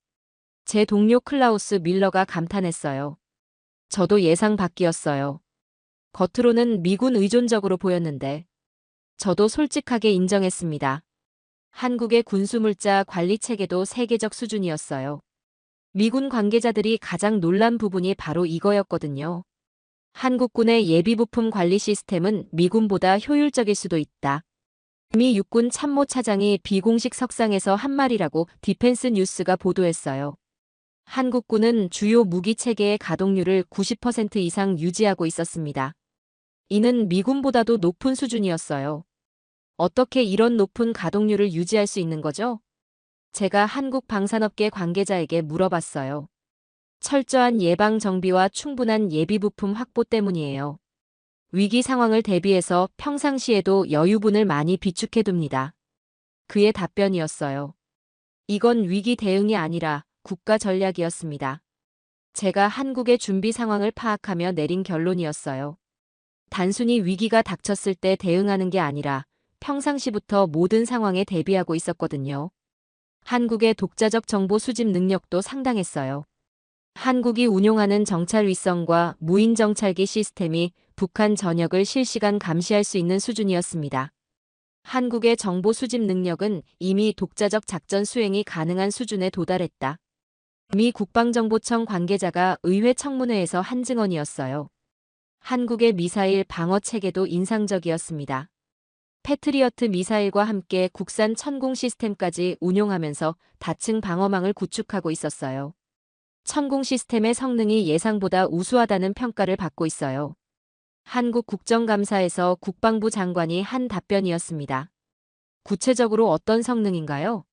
제 동료 클라우스 밀러가 감탄했어요. 저도 예상 밖이었어요. 겉으로는 미군 의존적으로 보였는데 저도 솔직하게 인정했습니다. 한국의 군수물자 관리 체계도 세계적 수준이었어요. 미군 관계자들이 가장 놀란 부분이 바로 이거였거든요. 한국군의 예비부품 관리 시스템은 미군보다 효율적일 수도 있다. 미 육군 참모차장이 비공식 석상에서 한 말이라고 디펜스 뉴스가 보도했어요. 한국군은 주요 무기 체계의 가동률을 90% 이상 유지하고 있었습니다. 이는 미군보다도 높은 수준이었어요. 어떻게 이런 높은 가동률을 유지할 수 있는 거죠? 제가 한국 방산업계 관계자에게 물어봤어요. 철저한 예방 정비와 충분한 예비부품 확보 때문이에요. 위기 상황을 대비해서 평상시에도 여유분을 많이 비축해둡니다. 그의 답변이었어요. 이건 위기 대응이 아니라 국가 전략이었습니다. 제가 한국의 준비 상황을 파악하며 내린 결론이었어요. 단순히 위기가 닥쳤을 때 대응하는 게 아니라 평상시부터 모든 상황에 대비하고 있었거든요. 한국의 독자적 정보 수집 능력도 상당했어요. 한국이 운용하는 정찰 위성과 무인 정찰기 시스템이 북한 전역을 실시간 감시할 수 있는 수준이었습니다. 한국의 정보 수집 능력은 이미 독자적 작전 수행이 가능한 수준에 도달했다. 미 국방정보청 관계자가 의회 청문회에서 한 증언이었어요. 한국의 미사일 방어 체계도 인상적이었습니다. 패트리어트 미사일과 함께 국산 천공 시스템까지 운용하면서 다층 방어망을 구축하고 있었어요. 천공 시스템의 성능이 예상보다 우수하다는 평가를 받고 있어요. 한국 국정감사에서 국방부 장관이 한 답변이었습니다. 구체적으로 어떤 성능인가요?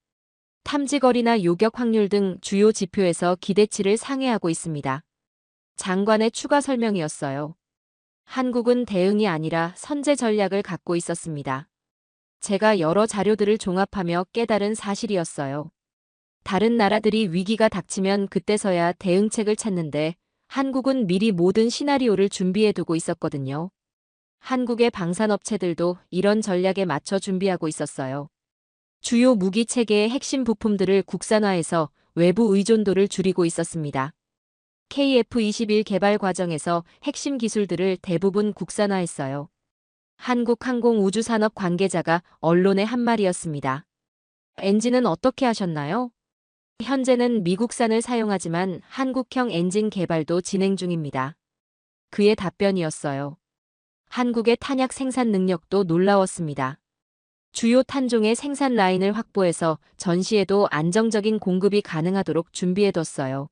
탐지거리나 요격 확률 등 주요 지표에서 기대치를 상회하고 있습니다. 장관의 추가 설명이었어요. 한국은 대응이 아니라 선제 전략을 갖고 있었습니다. 제가 여러 자료들을 종합하며 깨달은 사실이었어요. 다른 나라들이 위기가 닥치면 그때서야 대응책을 찾는데 한국은 미리 모든 시나리오를 준비해두고 있었거든요. 한국의 방산업체들도 이런 전략에 맞춰 준비하고 있었어요. 주요 무기 체계의 핵심 부품들을 국산화해서 외부 의존도를 줄이고 있었습니다. KF-21 개발 과정에서 핵심 기술들을 대부분 국산화했어요. 한국항공우주산업 관계자가 언론의 한 말이었습니다. 엔진은 어떻게 하셨나요? 현재는 미국산을 사용하지만 한국형 엔진 개발도 진행 중입니다. 그의 답변이었어요. 한국의 탄약 생산 능력도 놀라웠습니다. 주요 탄종의 생산 라인을 확보해서 전시에도 안정적인 공급이 가능하도록 준비해뒀어요.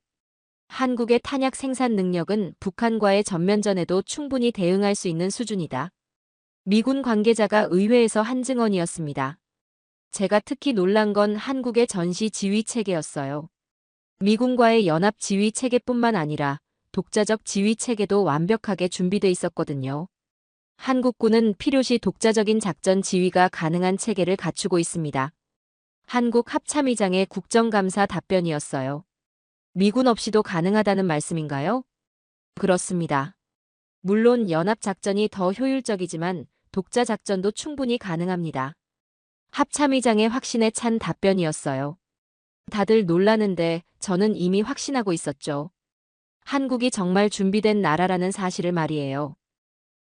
한국의 탄약 생산 능력은 북한과의 전면전에도 충분히 대응할 수 있는 수준이다. 미군 관계자가 의회에서 한 증언이었습니다. 제가 특히 놀란 건 한국의 전시 지휘 체계였어요. 미군과의 연합 지휘 체계뿐만 아니라 독자적 지휘 체계도 완벽하게 준비돼 있었거든요. 한국군은 필요시 독자적인 작전 지휘가 가능한 체계를 갖추고 있습니다. 한국 합참의장의 국정감사 답변이었어요. 미군 없이도 가능하다는 말씀인가요? 그렇습니다. 물론 연합작전이 더 효율적이지만 독자작전도 충분히 가능합니다. 합참의장의 확신에 찬 답변이었어요. 다들 놀라는데 저는 이미 확신하고 있었죠. 한국이 정말 준비된 나라라는 사실을 말이에요.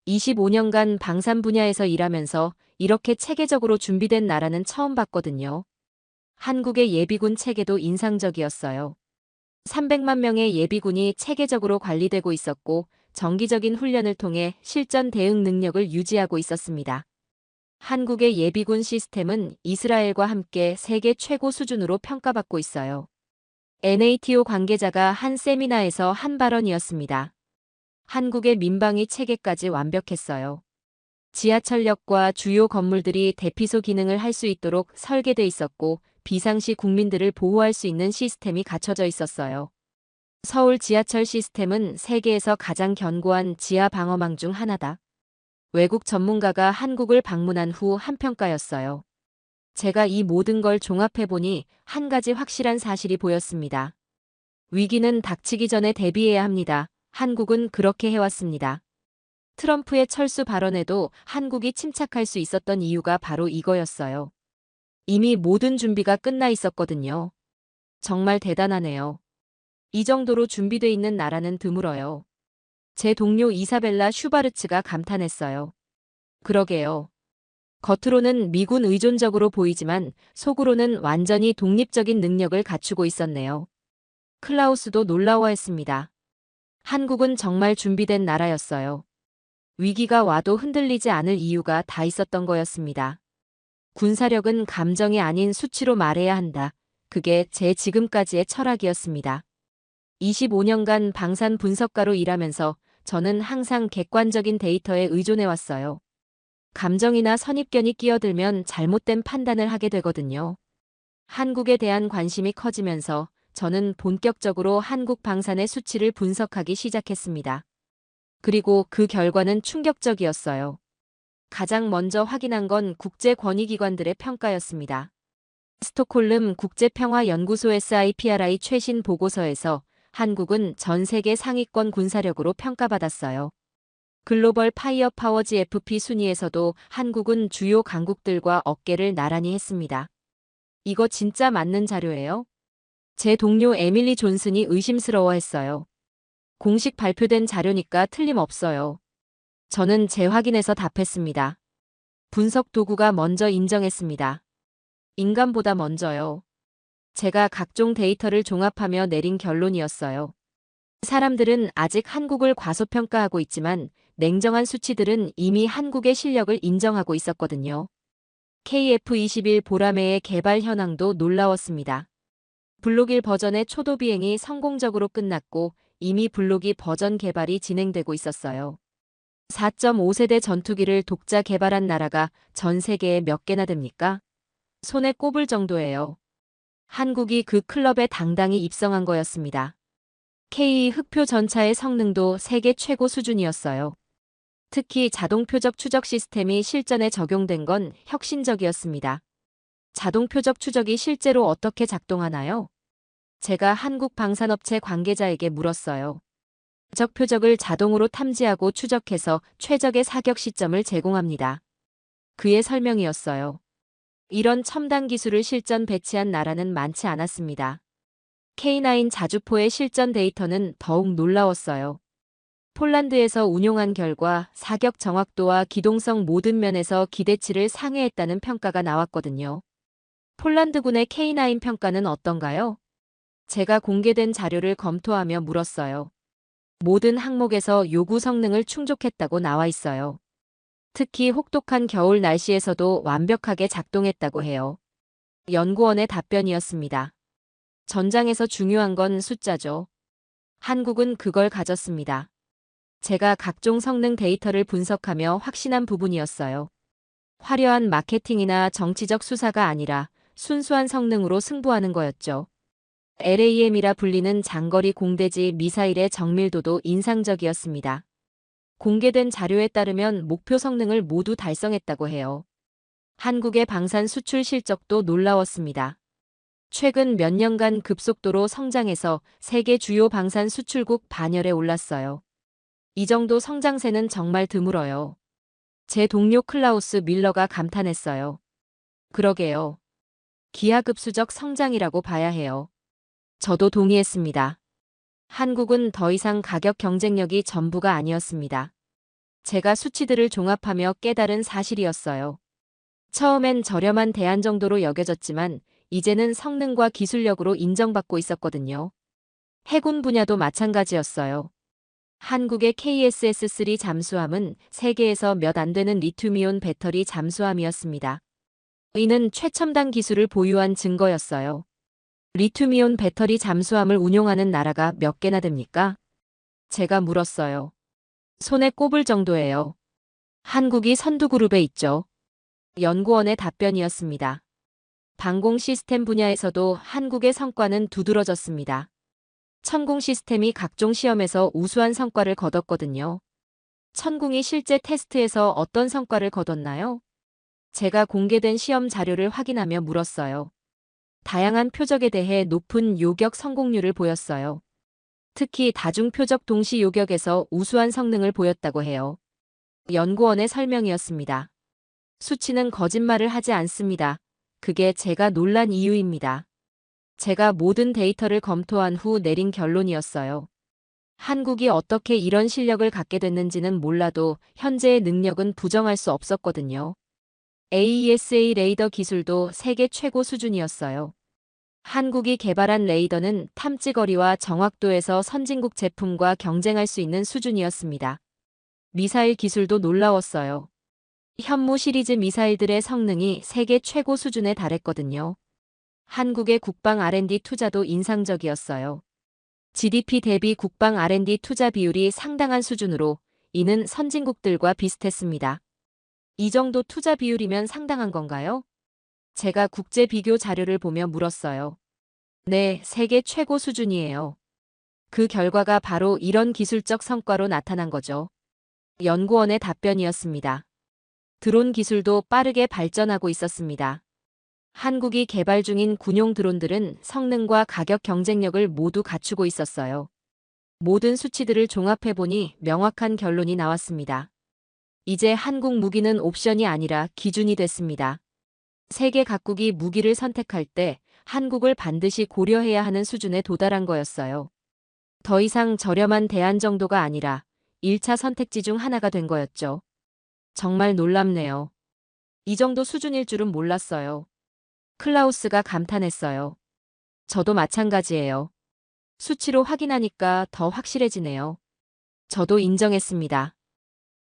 25년간 방산 분야에서 일하면서 이렇게 체계적으로 준비된 나라는 처음 봤거든요. 한국의 예비군 체계도 인상적이었어요. 300만 명의 예비군이 체계적으로 관리되고 있었고 정기적인 훈련을 통해 실전 대응 능력을 유지하고 있었습니다. 한국의 예비군 시스템은 이스라엘과 함께 세계 최고 수준으로 평가받고 있어요. NATO 관계자가 한 세미나에서 한 발언이었습니다. 한국의 민방위 체계까지 완벽했어요. 지하철역과 주요 건물들이 대피소 기능을 할 수 있도록 설계돼 있었고 비상시 국민들을 보호할 수 있는 시스템이 갖춰져 있었어요. 서울 지하철 시스템은 세계에서 가장 견고한 지하 방어망 중 하나다. 외국 전문가가 한국을 방문한 후 한 평가였어요. 제가 이 모든 걸 종합해보니 한 가지 확실한 사실이 보였습니다. 위기는 닥치기 전에 대비해야 합니다. 한국은 그렇게 해왔습니다. 트럼프의 철수 발언에도 한국이 침착할 수 있었던 이유가 바로 이거였어요. 이미 모든 준비가 끝나 있었거든요. 정말 대단하네요. 이 정도로 준비돼 있는 나라는 드물어요. 제 동료 이사벨라 슈바르츠가 감탄했어요. 그러게요. 겉으로는 미군 의존적으로 보이지만 속으로는 완전히 독립적인 능력을 갖추고 있었네요. 클라우스도 놀라워했습니다. 한국은 정말 준비된 나라였어요. 위기가 와도 흔들리지 않을 이유가 다 있었던 거였습니다. 군사력은 감정이 아닌 수치로 말해야 한다. 그게 제 지금까지의 철학이었습니다. 25년간 방산 분석가로 일하면서 저는 항상 객관적인 데이터에 의존해왔어요. 감정이나 선입견이 끼어들면 잘못된 판단을 하게 되거든요. 한국에 대한 관심이 커지면서 저는 본격적으로 한국 방산의 수치를 분석하기 시작했습니다. 그리고 그 결과는 충격적이었어요. 가장 먼저 확인한 건 국제권위기관들의 평가였습니다. 스톡홀름 국제평화연구소 SIPRI 최신 보고서에서 한국은 전 세계 상위권 군사력으로 평가받았어요. 글로벌 파이어파워 GFP 순위에서도 한국은 주요 강국들과 어깨를 나란히 했습니다. 이거 진짜 맞는 자료예요? 제 동료 에밀리 존슨이 의심스러워했어요. 공식 발표된 자료니까 틀림없어요. 저는 재확인해서 답했습니다. 분석 도구가 먼저 인정했습니다. 인간보다 먼저요. 제가 각종 데이터를 종합하며 내린 결론이었어요. 사람들은 아직 한국을 과소평가하고 있지만 냉정한 수치들은 이미 한국의 실력을 인정하고 있었거든요. KF-21 보라매의 개발 현황도 놀라웠습니다. 블록 1 버전의 초도 비행이 성공적으로 끝났고 이미 블록 2 버전 개발이 진행되고 있었어요. 4.5세대 전투기를 독자 개발한 나라가 전 세계에 몇 개나 됩니까? 손에 꼽을 정도예요. 한국이 그 클럽에 당당히 입성한 거였습니다. K 흑표 전차의 성능도 세계 최고 수준이었어요. 특히 자동 표적 추적 시스템이 실전에 적용된 건 혁신적이었습니다. 자동 표적 추적이 실제로 어떻게 작동하나요? 제가 한국 방산업체 관계자에게 물었어요. 적 표적을 자동으로 탐지하고 추적해서 최적의 사격 시점을 제공합니다. 그의 설명이었어요. 이런 첨단 기술을 실전 배치한 나라는 많지 않았습니다. K9 자주포의 실전 데이터는 더욱 놀라웠어요. 폴란드에서 운용한 결과 사격 정확도와 기동성 모든 면에서 기대치를 상회했다는 평가가 나왔거든요. 폴란드군의 K9 평가는 어떤가요? 제가 공개된 자료를 검토하며 물었어요. 모든 항목에서 요구 성능을 충족했다고 나와 있어요. 특히 혹독한 겨울 날씨에서도 완벽하게 작동했다고 해요. 연구원의 답변이었습니다. 전장에서 중요한 건 숫자죠. 한국은 그걸 가졌습니다. 제가 각종 성능 데이터를 분석하며 확신한 부분이었어요. 화려한 마케팅이나 정치적 수사가 아니라 순수한 성능으로 승부하는 거였죠. LAM이라 불리는 장거리 공대지 미사일의 정밀도도 인상적이었습니다. 공개된 자료에 따르면 목표 성능을 모두 달성했다고 해요. 한국의 방산 수출 실적도 놀라웠습니다. 최근 몇 년간 급속도로 성장해서 세계 주요 방산 수출국 반열에 올랐어요. 이 정도 성장세는 정말 드물어요. 제 동료 클라우스 밀러가 감탄했어요. 그러게요. 기하급수적 성장이라고 봐야 해요. 저도 동의했습니다. 한국은 더 이상 가격 경쟁력이 전부가 아니었습니다. 제가 수치들을 종합하며 깨달은 사실이었어요. 처음엔 저렴한 대안 정도로 여겨졌지만 이제는 성능과 기술력으로 인정받고 있었거든요. 해군 분야도 마찬가지였어요. 한국의 KSS-3 잠수함은 세계에서 몇 안 되는 리튬이온 배터리 잠수함이었습니다. 이는 최첨단 기술을 보유한 증거였어요. 리튬이온 배터리 잠수함을 운용하는 나라가 몇 개나 됩니까? 제가 물었어요. 손에 꼽을 정도예요. 한국이 선두그룹에 있죠. 연구원의 답변이었습니다. 방공 시스템 분야에서도 한국의 성과는 두드러졌습니다. 천궁 시스템이 각종 시험에서 우수한 성과를 거뒀거든요. 천궁이 실제 테스트에서 어떤 성과를 거뒀나요? 제가 공개된 시험 자료를 확인하며 물었어요. 다양한 표적에 대해 높은 요격 성공률을 보였어요. 특히 다중 표적 동시 요격에서 우수한 성능을 보였다고 해요. 연구원의 설명이었습니다. 수치는 거짓말을 하지 않습니다. 그게 제가 놀란 이유입니다. 제가 모든 데이터를 검토한 후 내린 결론이었어요. 한국이 어떻게 이런 실력을 갖게 됐는지는 몰라도 현재의 능력은 부정할 수 없었거든요. AESA 레이더 기술도 세계 최고 수준이었어요. 한국이 개발한 레이더는 탐지거리와 정확도에서 선진국 제품과 경쟁할 수 있는 수준이었습니다. 미사일 기술도 놀라웠어요. 현무 시리즈 미사일들의 성능이 세계 최고 수준에 달했거든요. 한국의 국방 R&D 투자도 인상적이었어요. GDP 대비 국방 R&D 투자 비율이 상당한 수준으로 이는 선진국들과 비슷했습니다. 이 정도 투자 비율이면 상당한 건가요? 제가 국제 비교 자료를 보며 물었어요. 네, 세계 최고 수준이에요. 그 결과가 바로 이런 기술적 성과로 나타난 거죠. 연구원의 답변이었습니다. 드론 기술도 빠르게 발전하고 있었습니다. 한국이 개발 중인 군용 드론들은 성능과 가격 경쟁력을 모두 갖추고 있었어요. 모든 수치들을 종합해보니 명확한 결론이 나왔습니다. 이제 한국 무기는 옵션이 아니라 기준이 됐습니다. 세계 각국이 무기를 선택할 때 한국을 반드시 고려해야 하는 수준에 도달한 거였어요. 더 이상 저렴한 대안 정도가 아니라 1차 선택지 중 하나가 된 거였죠. 정말 놀랍네요. 이 정도 수준일 줄은 몰랐어요. 클라우스가 감탄했어요. 저도 마찬가지예요. 수치로 확인하니까 더 확실해지네요. 저도 인정했습니다.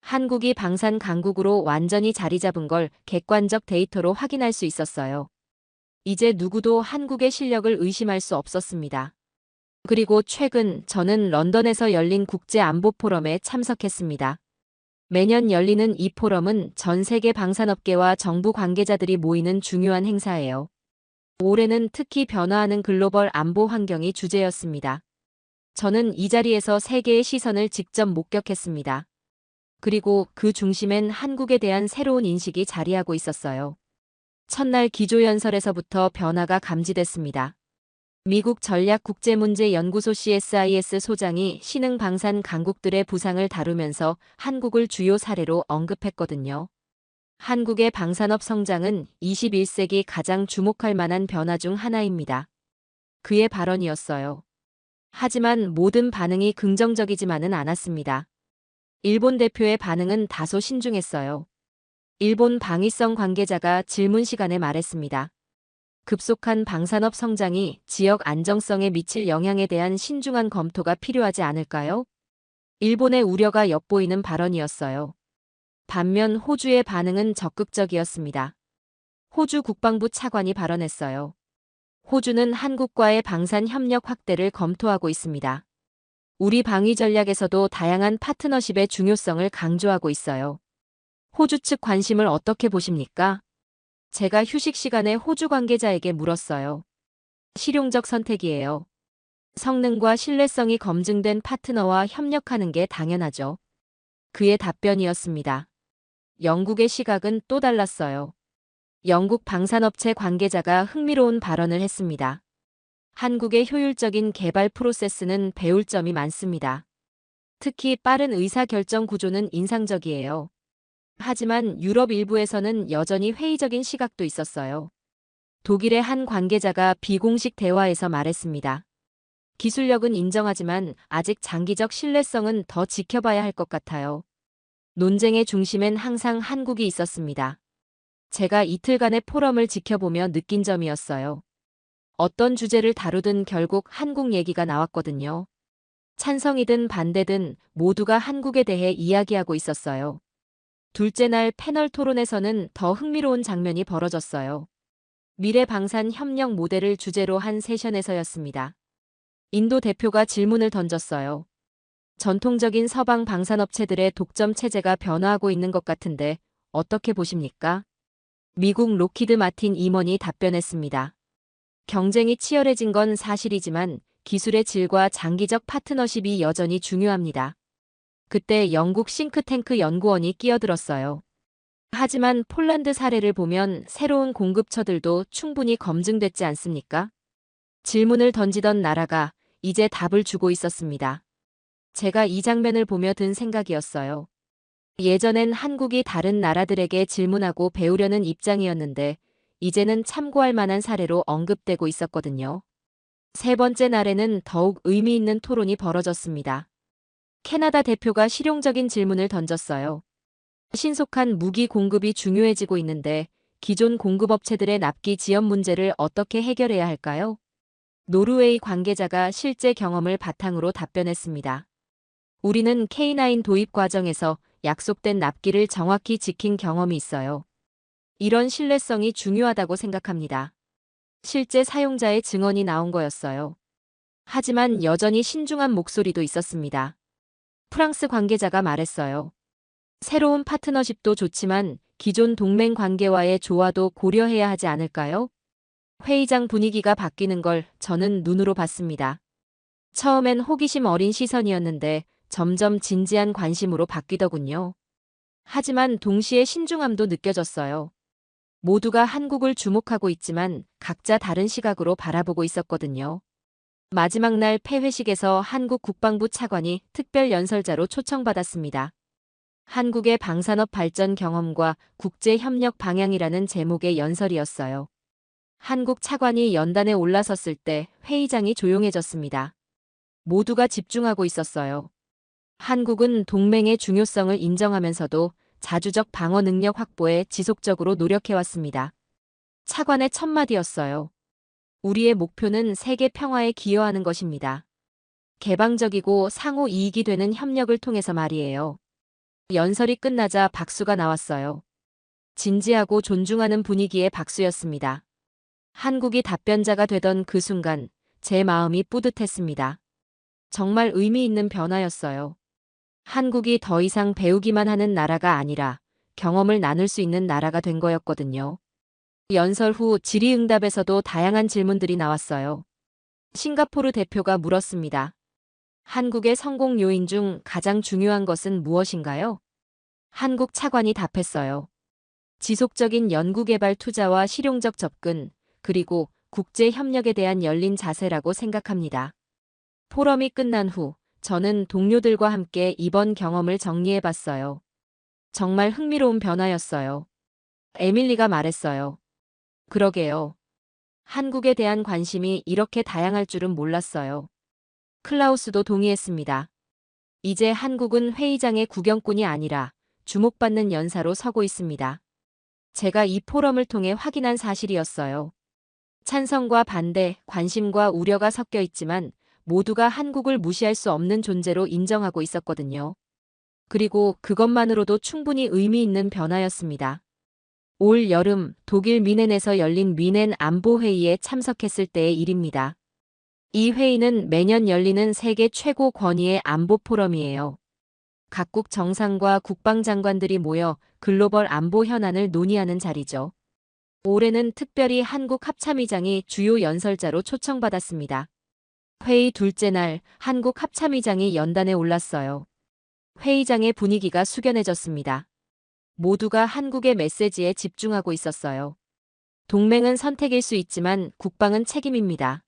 한국이 방산 강국으로 완전히 자리 잡은 걸 객관적 데이터로 확인할 수 있었어요. 이제 누구도 한국의 실력을 의심할 수 없었습니다. 그리고 최근 저는 런던에서 열린 국제안보포럼에 참석했습니다. 매년 열리는 이 포럼은 전 세계 방산업계와 정부 관계자들이 모이는 중요한 행사예요. 올해는 특히 변화하는 글로벌 안보 환경이 주제였습니다. 저는 이 자리에서 세계의 시선을 직접 목격했습니다. 그리고 그 중심엔 한국에 대한 새로운 인식이 자리하고 있었어요. 첫날 기조연설에서부터 변화가 감지됐습니다. 미국 전략국제문제연구소 CSIS 소장이 신흥 방산 강국들의 부상을 다루면서 한국을 주요 사례로 언급했거든요. 한국의 방산업 성장은 21세기 가장 주목할 만한 변화 중 하나입니다. 그의 발언이었어요. 하지만 모든 반응이 긍정적이지만은 않았습니다. 일본 대표의 반응은 다소 신중했어요. 일본 방위성 관계자가 질문 시간에 말했습니다. 급속한 방산업 성장이 지역 안정성에 미칠 영향에 대한 신중한 검토가 필요하지 않을까요? 일본의 우려가 엿보이는 발언이었어요. 반면 호주의 반응은 적극적이었습니다. 호주 국방부 차관이 발언했어요. 호주는 한국과의 방산 협력 확대를 검토하고 있습니다. 우리 방위 전략에서도 다양한 파트너십의 중요성을 강조하고 있어요. 호주 측 관심을 어떻게 보십니까? 제가 휴식 시간에 호주 관계자에게 물었어요. 실용적 선택이에요. 성능과 신뢰성이 검증된 파트너와 협력하는 게 당연하죠. 그의 답변이었습니다. 영국의 시각은 또 달랐어요. 영국 방산업체 관계자가 흥미로운 발언을 했습니다. 한국의 효율적인 개발 프로세스는 배울 점이 많습니다. 특히 빠른 의사결정 구조는 인상적이에요. 하지만 유럽 일부에서는 여전히 회의적인 시각도 있었어요. 독일의 한 관계자가 비공식 대화에서 말했습니다. 기술력은 인정하지만 아직 장기적 신뢰성은 더 지켜봐야 할 것 같아요. 논쟁의 중심엔 항상 한국이 있었습니다. 제가 이틀간의 포럼을 지켜보며 느낀 점이었어요. 어떤 주제를 다루든 결국 한국 얘기가 나왔거든요. 찬성이든 반대든 모두가 한국에 대해 이야기하고 있었어요. 둘째 날 패널 토론에서는 더 흥미로운 장면이 벌어졌어요. 미래 방산 협력 모델을 주제로 한 세션에서였습니다. 인도 대표가 질문을 던졌어요. 전통적인 서방 방산업체들의 독점 체제가 변화하고 있는 것 같은데 어떻게 보십니까? 미국 로키드 마틴 임원이 답변했습니다. 경쟁이 치열해진 건 사실이지만 기술의 질과 장기적 파트너십이 여전히 중요합니다. 그때 영국 싱크탱크 연구원이 끼어들었어요. 하지만 폴란드 사례를 보면 새로운 공급처들도 충분히 검증됐지 않습니까? 질문을 던지던 나라가 이제 답을 주고 있었습니다. 제가 이 장면을 보며 든 생각이었어요. 예전엔 한국이 다른 나라들에게 질문하고 배우려는 입장이었는데 이제는 참고할 만한 사례로 언급되고 있었거든요. 세 번째 날에는 더욱 의미 있는 토론이 벌어졌습니다. 캐나다 대표가 실용적인 질문을 던졌어요. 신속한 무기 공급이 중요해지고 있는데 기존 공급업체들의 납기 지연 문제를 어떻게 해결해야 할까요? 노르웨이 관계자가 실제 경험을 바탕으로 답변했습니다. 우리는 K9 도입 과정에서 약속된 납기를 정확히 지킨 경험이 있어요. 이런 신뢰성이 중요하다고 생각합니다. 실제 사용자의 증언이 나온 거였어요. 하지만 여전히 신중한 목소리도 있었습니다. 프랑스 관계자가 말했어요. 새로운 파트너십도 좋지만 기존 동맹 관계와의 조화도 고려해야 하지 않을까요? 회의장 분위기가 바뀌는 걸 저는 눈으로 봤습니다. 처음엔 호기심 어린 시선이었는데 점점 진지한 관심으로 바뀌더군요. 하지만 동시에 신중함도 느껴졌어요. 모두가 한국을 주목하고 있지만 각자 다른 시각으로 바라보고 있었거든요. 마지막 날 폐회식에서 한국 국방부 차관이 특별 연설자로 초청받았습니다. 한국의 방산업 발전 경험과 국제 협력 방향이라는 제목의 연설이었어요. 한국 차관이 연단에 올라섰을 때 회의장이 조용해졌습니다. 모두가 집중하고 있었어요. 한국은 동맹의 중요성을 인정하면서도 자주적 방어 능력 확보에 지속적으로 노력해왔습니다. 차관의 첫 마디였어요. 우리의 목표는 세계 평화에 기여하는 것입니다. 개방적이고 상호 이익이 되는 협력을 통해서 말이에요. 연설이 끝나자 박수가 나왔어요. 진지하고 존중하는 분위기의 박수였습니다. 한국이 답변자가 되던 그 순간 제 마음이 뿌듯했습니다. 정말 의미 있는 변화였어요. 한국이 더 이상 배우기만 하는 나라가 아니라 경험을 나눌 수 있는 나라가 된 거였거든요. 연설 후 질의응답에서도 다양한 질문들이 나왔어요. 싱가포르 대표가 물었습니다. 한국의 성공 요인 중 가장 중요한 것은 무엇인가요? 한국 차관이 답했어요. 지속적인 연구개발 투자와 실용적 접근, 그리고 국제 협력에 대한 열린 자세라고 생각합니다. 포럼이 끝난 후 저는 동료들과 함께 이번 경험을 정리해 봤어요. 정말 흥미로운 변화였어요. 에밀리가 말했어요. 그러게요. 한국에 대한 관심이 이렇게 다양할 줄은 몰랐어요. 클라우스도 동의했습니다. 이제 한국은 회의장의 구경꾼이 아니라 주목받는 연사로 서고 있습니다. 제가 이 포럼을 통해 확인한 사실이었어요. 찬성과 반대, 관심과 우려가 섞여 있지만 모두가 한국을 무시할 수 없는 존재로 인정하고 있었거든요. 그리고 그것만으로도 충분히 의미 있는 변화였습니다. 올 여름 독일 뮌헨에서 열린 뮌헨 안보회의에 참석했을 때의 일입니다. 이 회의는 매년 열리는 세계 최고 권위의 안보 포럼이에요. 각국 정상과 국방장관들이 모여 글로벌 안보 현안을 논의하는 자리죠. 올해는 특별히 한국 합참의장이 주요 연설자로 초청받았습니다. 회의 둘째 날 한국 합참의장이 연단에 올랐어요. 회의장의 분위기가 숙연해졌습니다. 모두가 한국의 메시지에 집중하고 있었어요. 동맹은 선택일 수 있지만 국방은 책임입니다.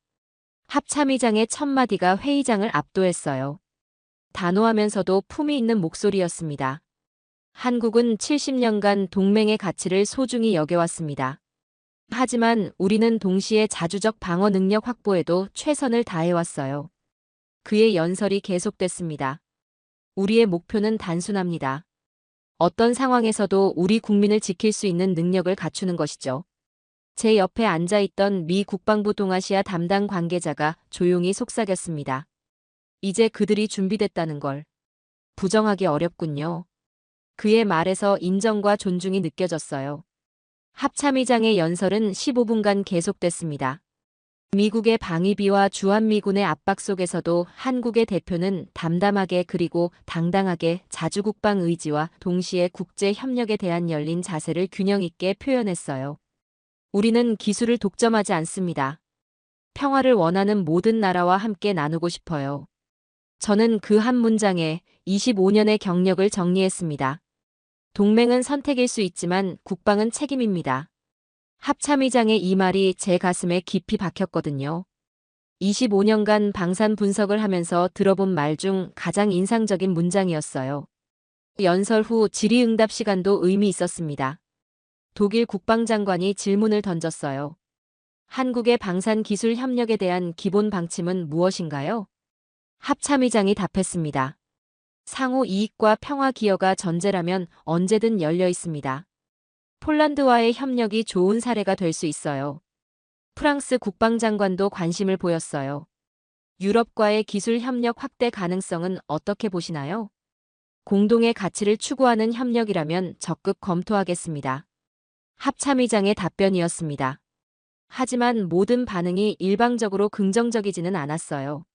합참의장의 첫 마디가 회의장을 압도했어요. 단호하면서도 품위 있는 목소리였습니다. 한국은 70년간 동맹의 가치를 소중히 여겨왔습니다. 하지만 우리는 동시에 자주적 방어 능력 확보에도 최선을 다해왔어요. 그의 연설이 계속됐습니다. 우리의 목표는 단순합니다. 어떤 상황에서도 우리 국민을 지킬 수 있는 능력을 갖추는 것이죠. 제 옆에 앉아있던 미 국방부 동아시아 담당 관계자가 조용히 속삭였습니다. 이제 그들이 준비됐다는 걸 부정하기 어렵군요. 그의 말에서 인정과 존중이 느껴졌어요. 합참의장의 연설은 15분간 계속됐습니다. 미국의 방위비와 주한미군의 압박 속에서도 한국의 대표는 담담하게 그리고 당당하게 자주국방 의지와 동시에 국제 협력에 대한 열린 자세를 균형 있게 표현했어요. 우리는 기술을 독점하지 않습니다. 평화를 원하는 모든 나라와 함께 나누고 싶어요. 저는 그 한 문장에 25년의 경력을 정리했습니다. 동맹은 선택일 수 있지만 국방은 책임입니다. 합참의장의 이 말이 제 가슴에 깊이 박혔거든요. 25년간 방산 분석을 하면서 들어본 말 중 가장 인상적인 문장이었어요. 연설 후 질의응답 시간도 의미 있었습니다. 독일 국방장관이 질문을 던졌어요. 한국의 방산 기술 협력에 대한 기본 방침은 무엇인가요? 합참의장이 답했습니다. 상호 이익과 평화 기여가 전제라면 언제든 열려 있습니다. 폴란드와의 협력이 좋은 사례가 될 수 있어요. 프랑스 국방장관도 관심을 보였어요. 유럽과의 기술 협력 확대 가능성은 어떻게 보시나요? 공동의 가치를 추구하는 협력이라면 적극 검토하겠습니다. 합참의장의 답변이었습니다. 하지만 모든 반응이 일방적으로 긍정적이지는 않았어요.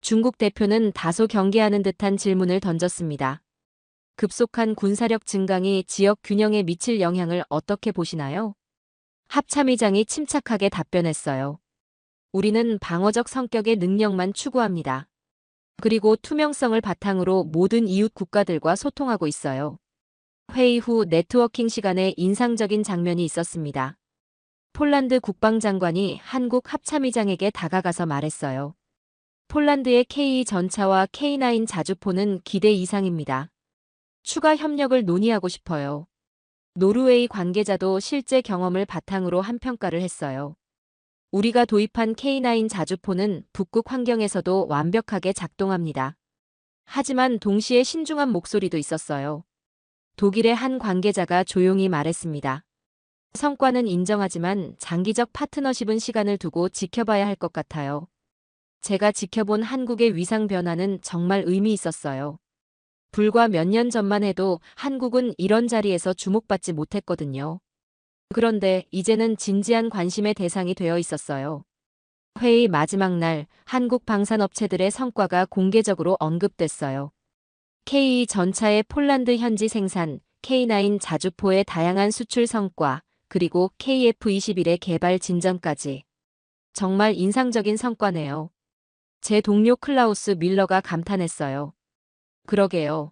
중국 대표는 다소 경계하는 듯한 질문을 던졌습니다. 급속한 군사력 증강이 지역 균형에 미칠 영향을 어떻게 보시나요? 합참의장이 침착하게 답변했어요. 우리는 방어적 성격의 능력만 추구합니다. 그리고 투명성을 바탕으로 모든 이웃 국가들과 소통하고 있어요. 회의 후 네트워킹 시간에 인상적인 장면이 있었습니다. 폴란드 국방장관이 한국 합참의장에게 다가가서 말했어요. 폴란드의 K 전차와 K9 자주포는 기대 이상입니다. 추가 협력을 논의하고 싶어요. 노르웨이 관계자도 실제 경험을 바탕으로 한 평가를 했어요. 우리가 도입한 K9 자주포는 북극 환경에서도 완벽하게 작동합니다. 하지만 동시에 신중한 목소리도 있었어요. 독일의 한 관계자가 조용히 말했습니다. 성과는 인정하지만 장기적 파트너십은 시간을 두고 지켜봐야 할 것 같아요. 제가 지켜본 한국의 위상 변화는 정말 의미 있었어요. 불과 몇 년 전만 해도 한국은 이런 자리에서 주목받지 못했거든요. 그런데 이제는 진지한 관심의 대상이 되어 있었어요. 회의 마지막 날 한국 방산업체들의 성과가 공개적으로 언급됐어요. K 전차의 폴란드 현지 생산, K9 자주포의 다양한 수출 성과, 그리고 KF-21의 개발 진전까지. 정말 인상적인 성과네요. 제 동료 클라우스 밀러가 감탄했어요. 그러게요.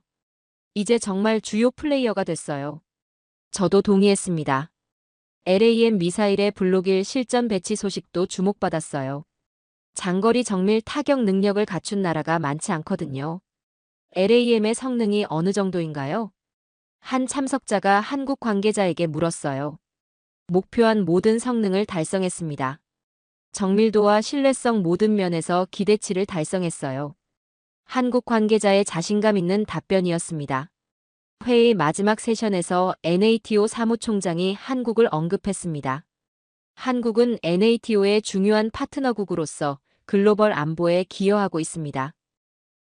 이제 정말 주요 플레이어가 됐어요. 저도 동의했습니다. LAM 미사일의 블록일 실전 배치 소식도 주목받았어요. 장거리 정밀 타격 능력을 갖춘 나라가 많지 않거든요. LAM의 성능이 어느 정도인가요? 한 참석자가 한국 관계자에게 물었어요. 목표한 모든 성능을 달성했습니다. 정밀도와 신뢰성 모든 면에서 기대치를 달성했어요. 한국 관계자의 자신감 있는 답변이었습니다. 회의 마지막 세션에서 NATO 사무총장이 한국을 언급했습니다. 한국은 NATO의 중요한 파트너국으로서 글로벌 안보에 기여하고 있습니다.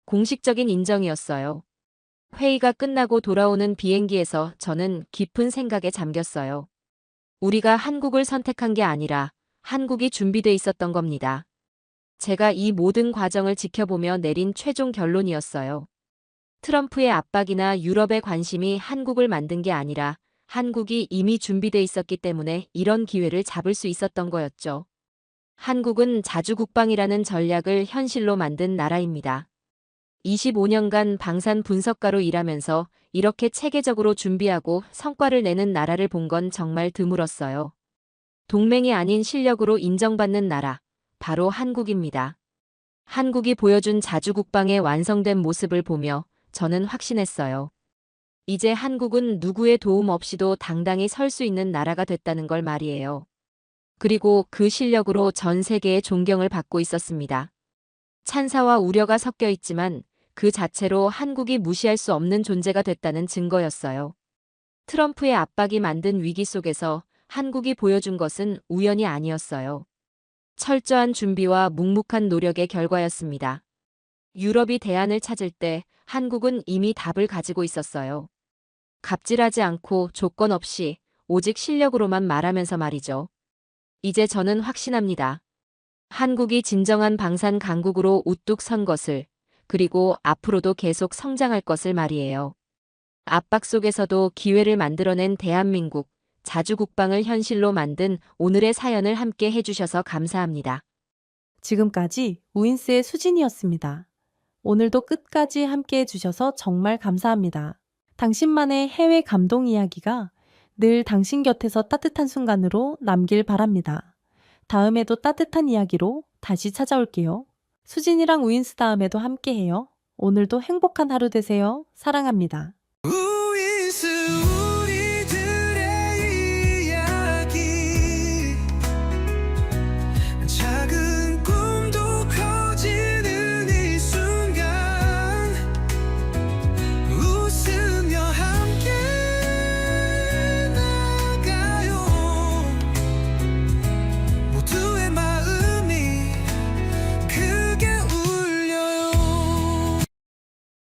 공식적인 인정이었어요. 회의가 끝나고 돌아오는 비행기에서 저는 깊은 생각에 잠겼어요. 우리가 한국을 선택한 게 아니라 한국이 준비돼 있었던 겁니다. 제가 이 모든 과정을 지켜보며 내린 최종 결론이었어요. 트럼프의 압박이나 유럽의 관심이 한국을 만든 게 아니라 한국이 이미 준비돼 있었기 때문에 이런 기회를 잡을 수 있었던 거였죠. 한국은 자주국방이라는 전략을 현실로 만든 나라입니다. 25년간 방산 분석가로 일하면서 이렇게 체계적으로 준비하고 성과를 내는 나라를 본 건 정말 드물었어요. 동맹이 아닌 실력으로 인정받는 나라, 바로 한국입니다. 한국이 보여준 자주국방의 완성된 모습을 보며 저는 확신했어요. 이제 한국은 누구의 도움 없이도 당당히 설 수 있는 나라가 됐다는 걸 말이에요. 그리고 그 실력으로 전 세계의 존경을 받고 있었습니다. 찬사와 우려가 섞여 있지만 그 자체로 한국이 무시할 수 없는 존재가 됐다는 증거였어요. 트럼프의 압박이 만든 위기 속에서 한국이 보여준 것은 우연이 아니었어요. 철저한 준비와 묵묵한 노력의 결과였습니다. 유럽이 대안을 찾을 때 한국은 이미 답을 가지고 있었어요. 갑질하지 않고 조건 없이 오직 실력으로만 말하면서 말이죠. 이제 저는 확신합니다. 한국이 진정한 방산 강국으로 우뚝 선 것을, 그리고 앞으로도 계속 성장할 것을 말이에요. 압박 속에서도 기회를 만들어낸 대한민국, 자주국방을 현실로 만든 오늘의 사연을 함께 해주셔서 감사합니다. 지금까지 우인스의 수진이었습니다. 오늘도 끝까지 함께 해주셔서 정말 감사합니다. 당신만의 해외 감동 이야기가 늘 당신 곁에서 따뜻한 순간으로 남길 바랍니다. 다음에도 따뜻한 이야기로 다시 찾아올게요. 수진이랑 우인스 다음에도 함께해요. 오늘도 행복한 하루 되세요. 사랑합니다. 우인수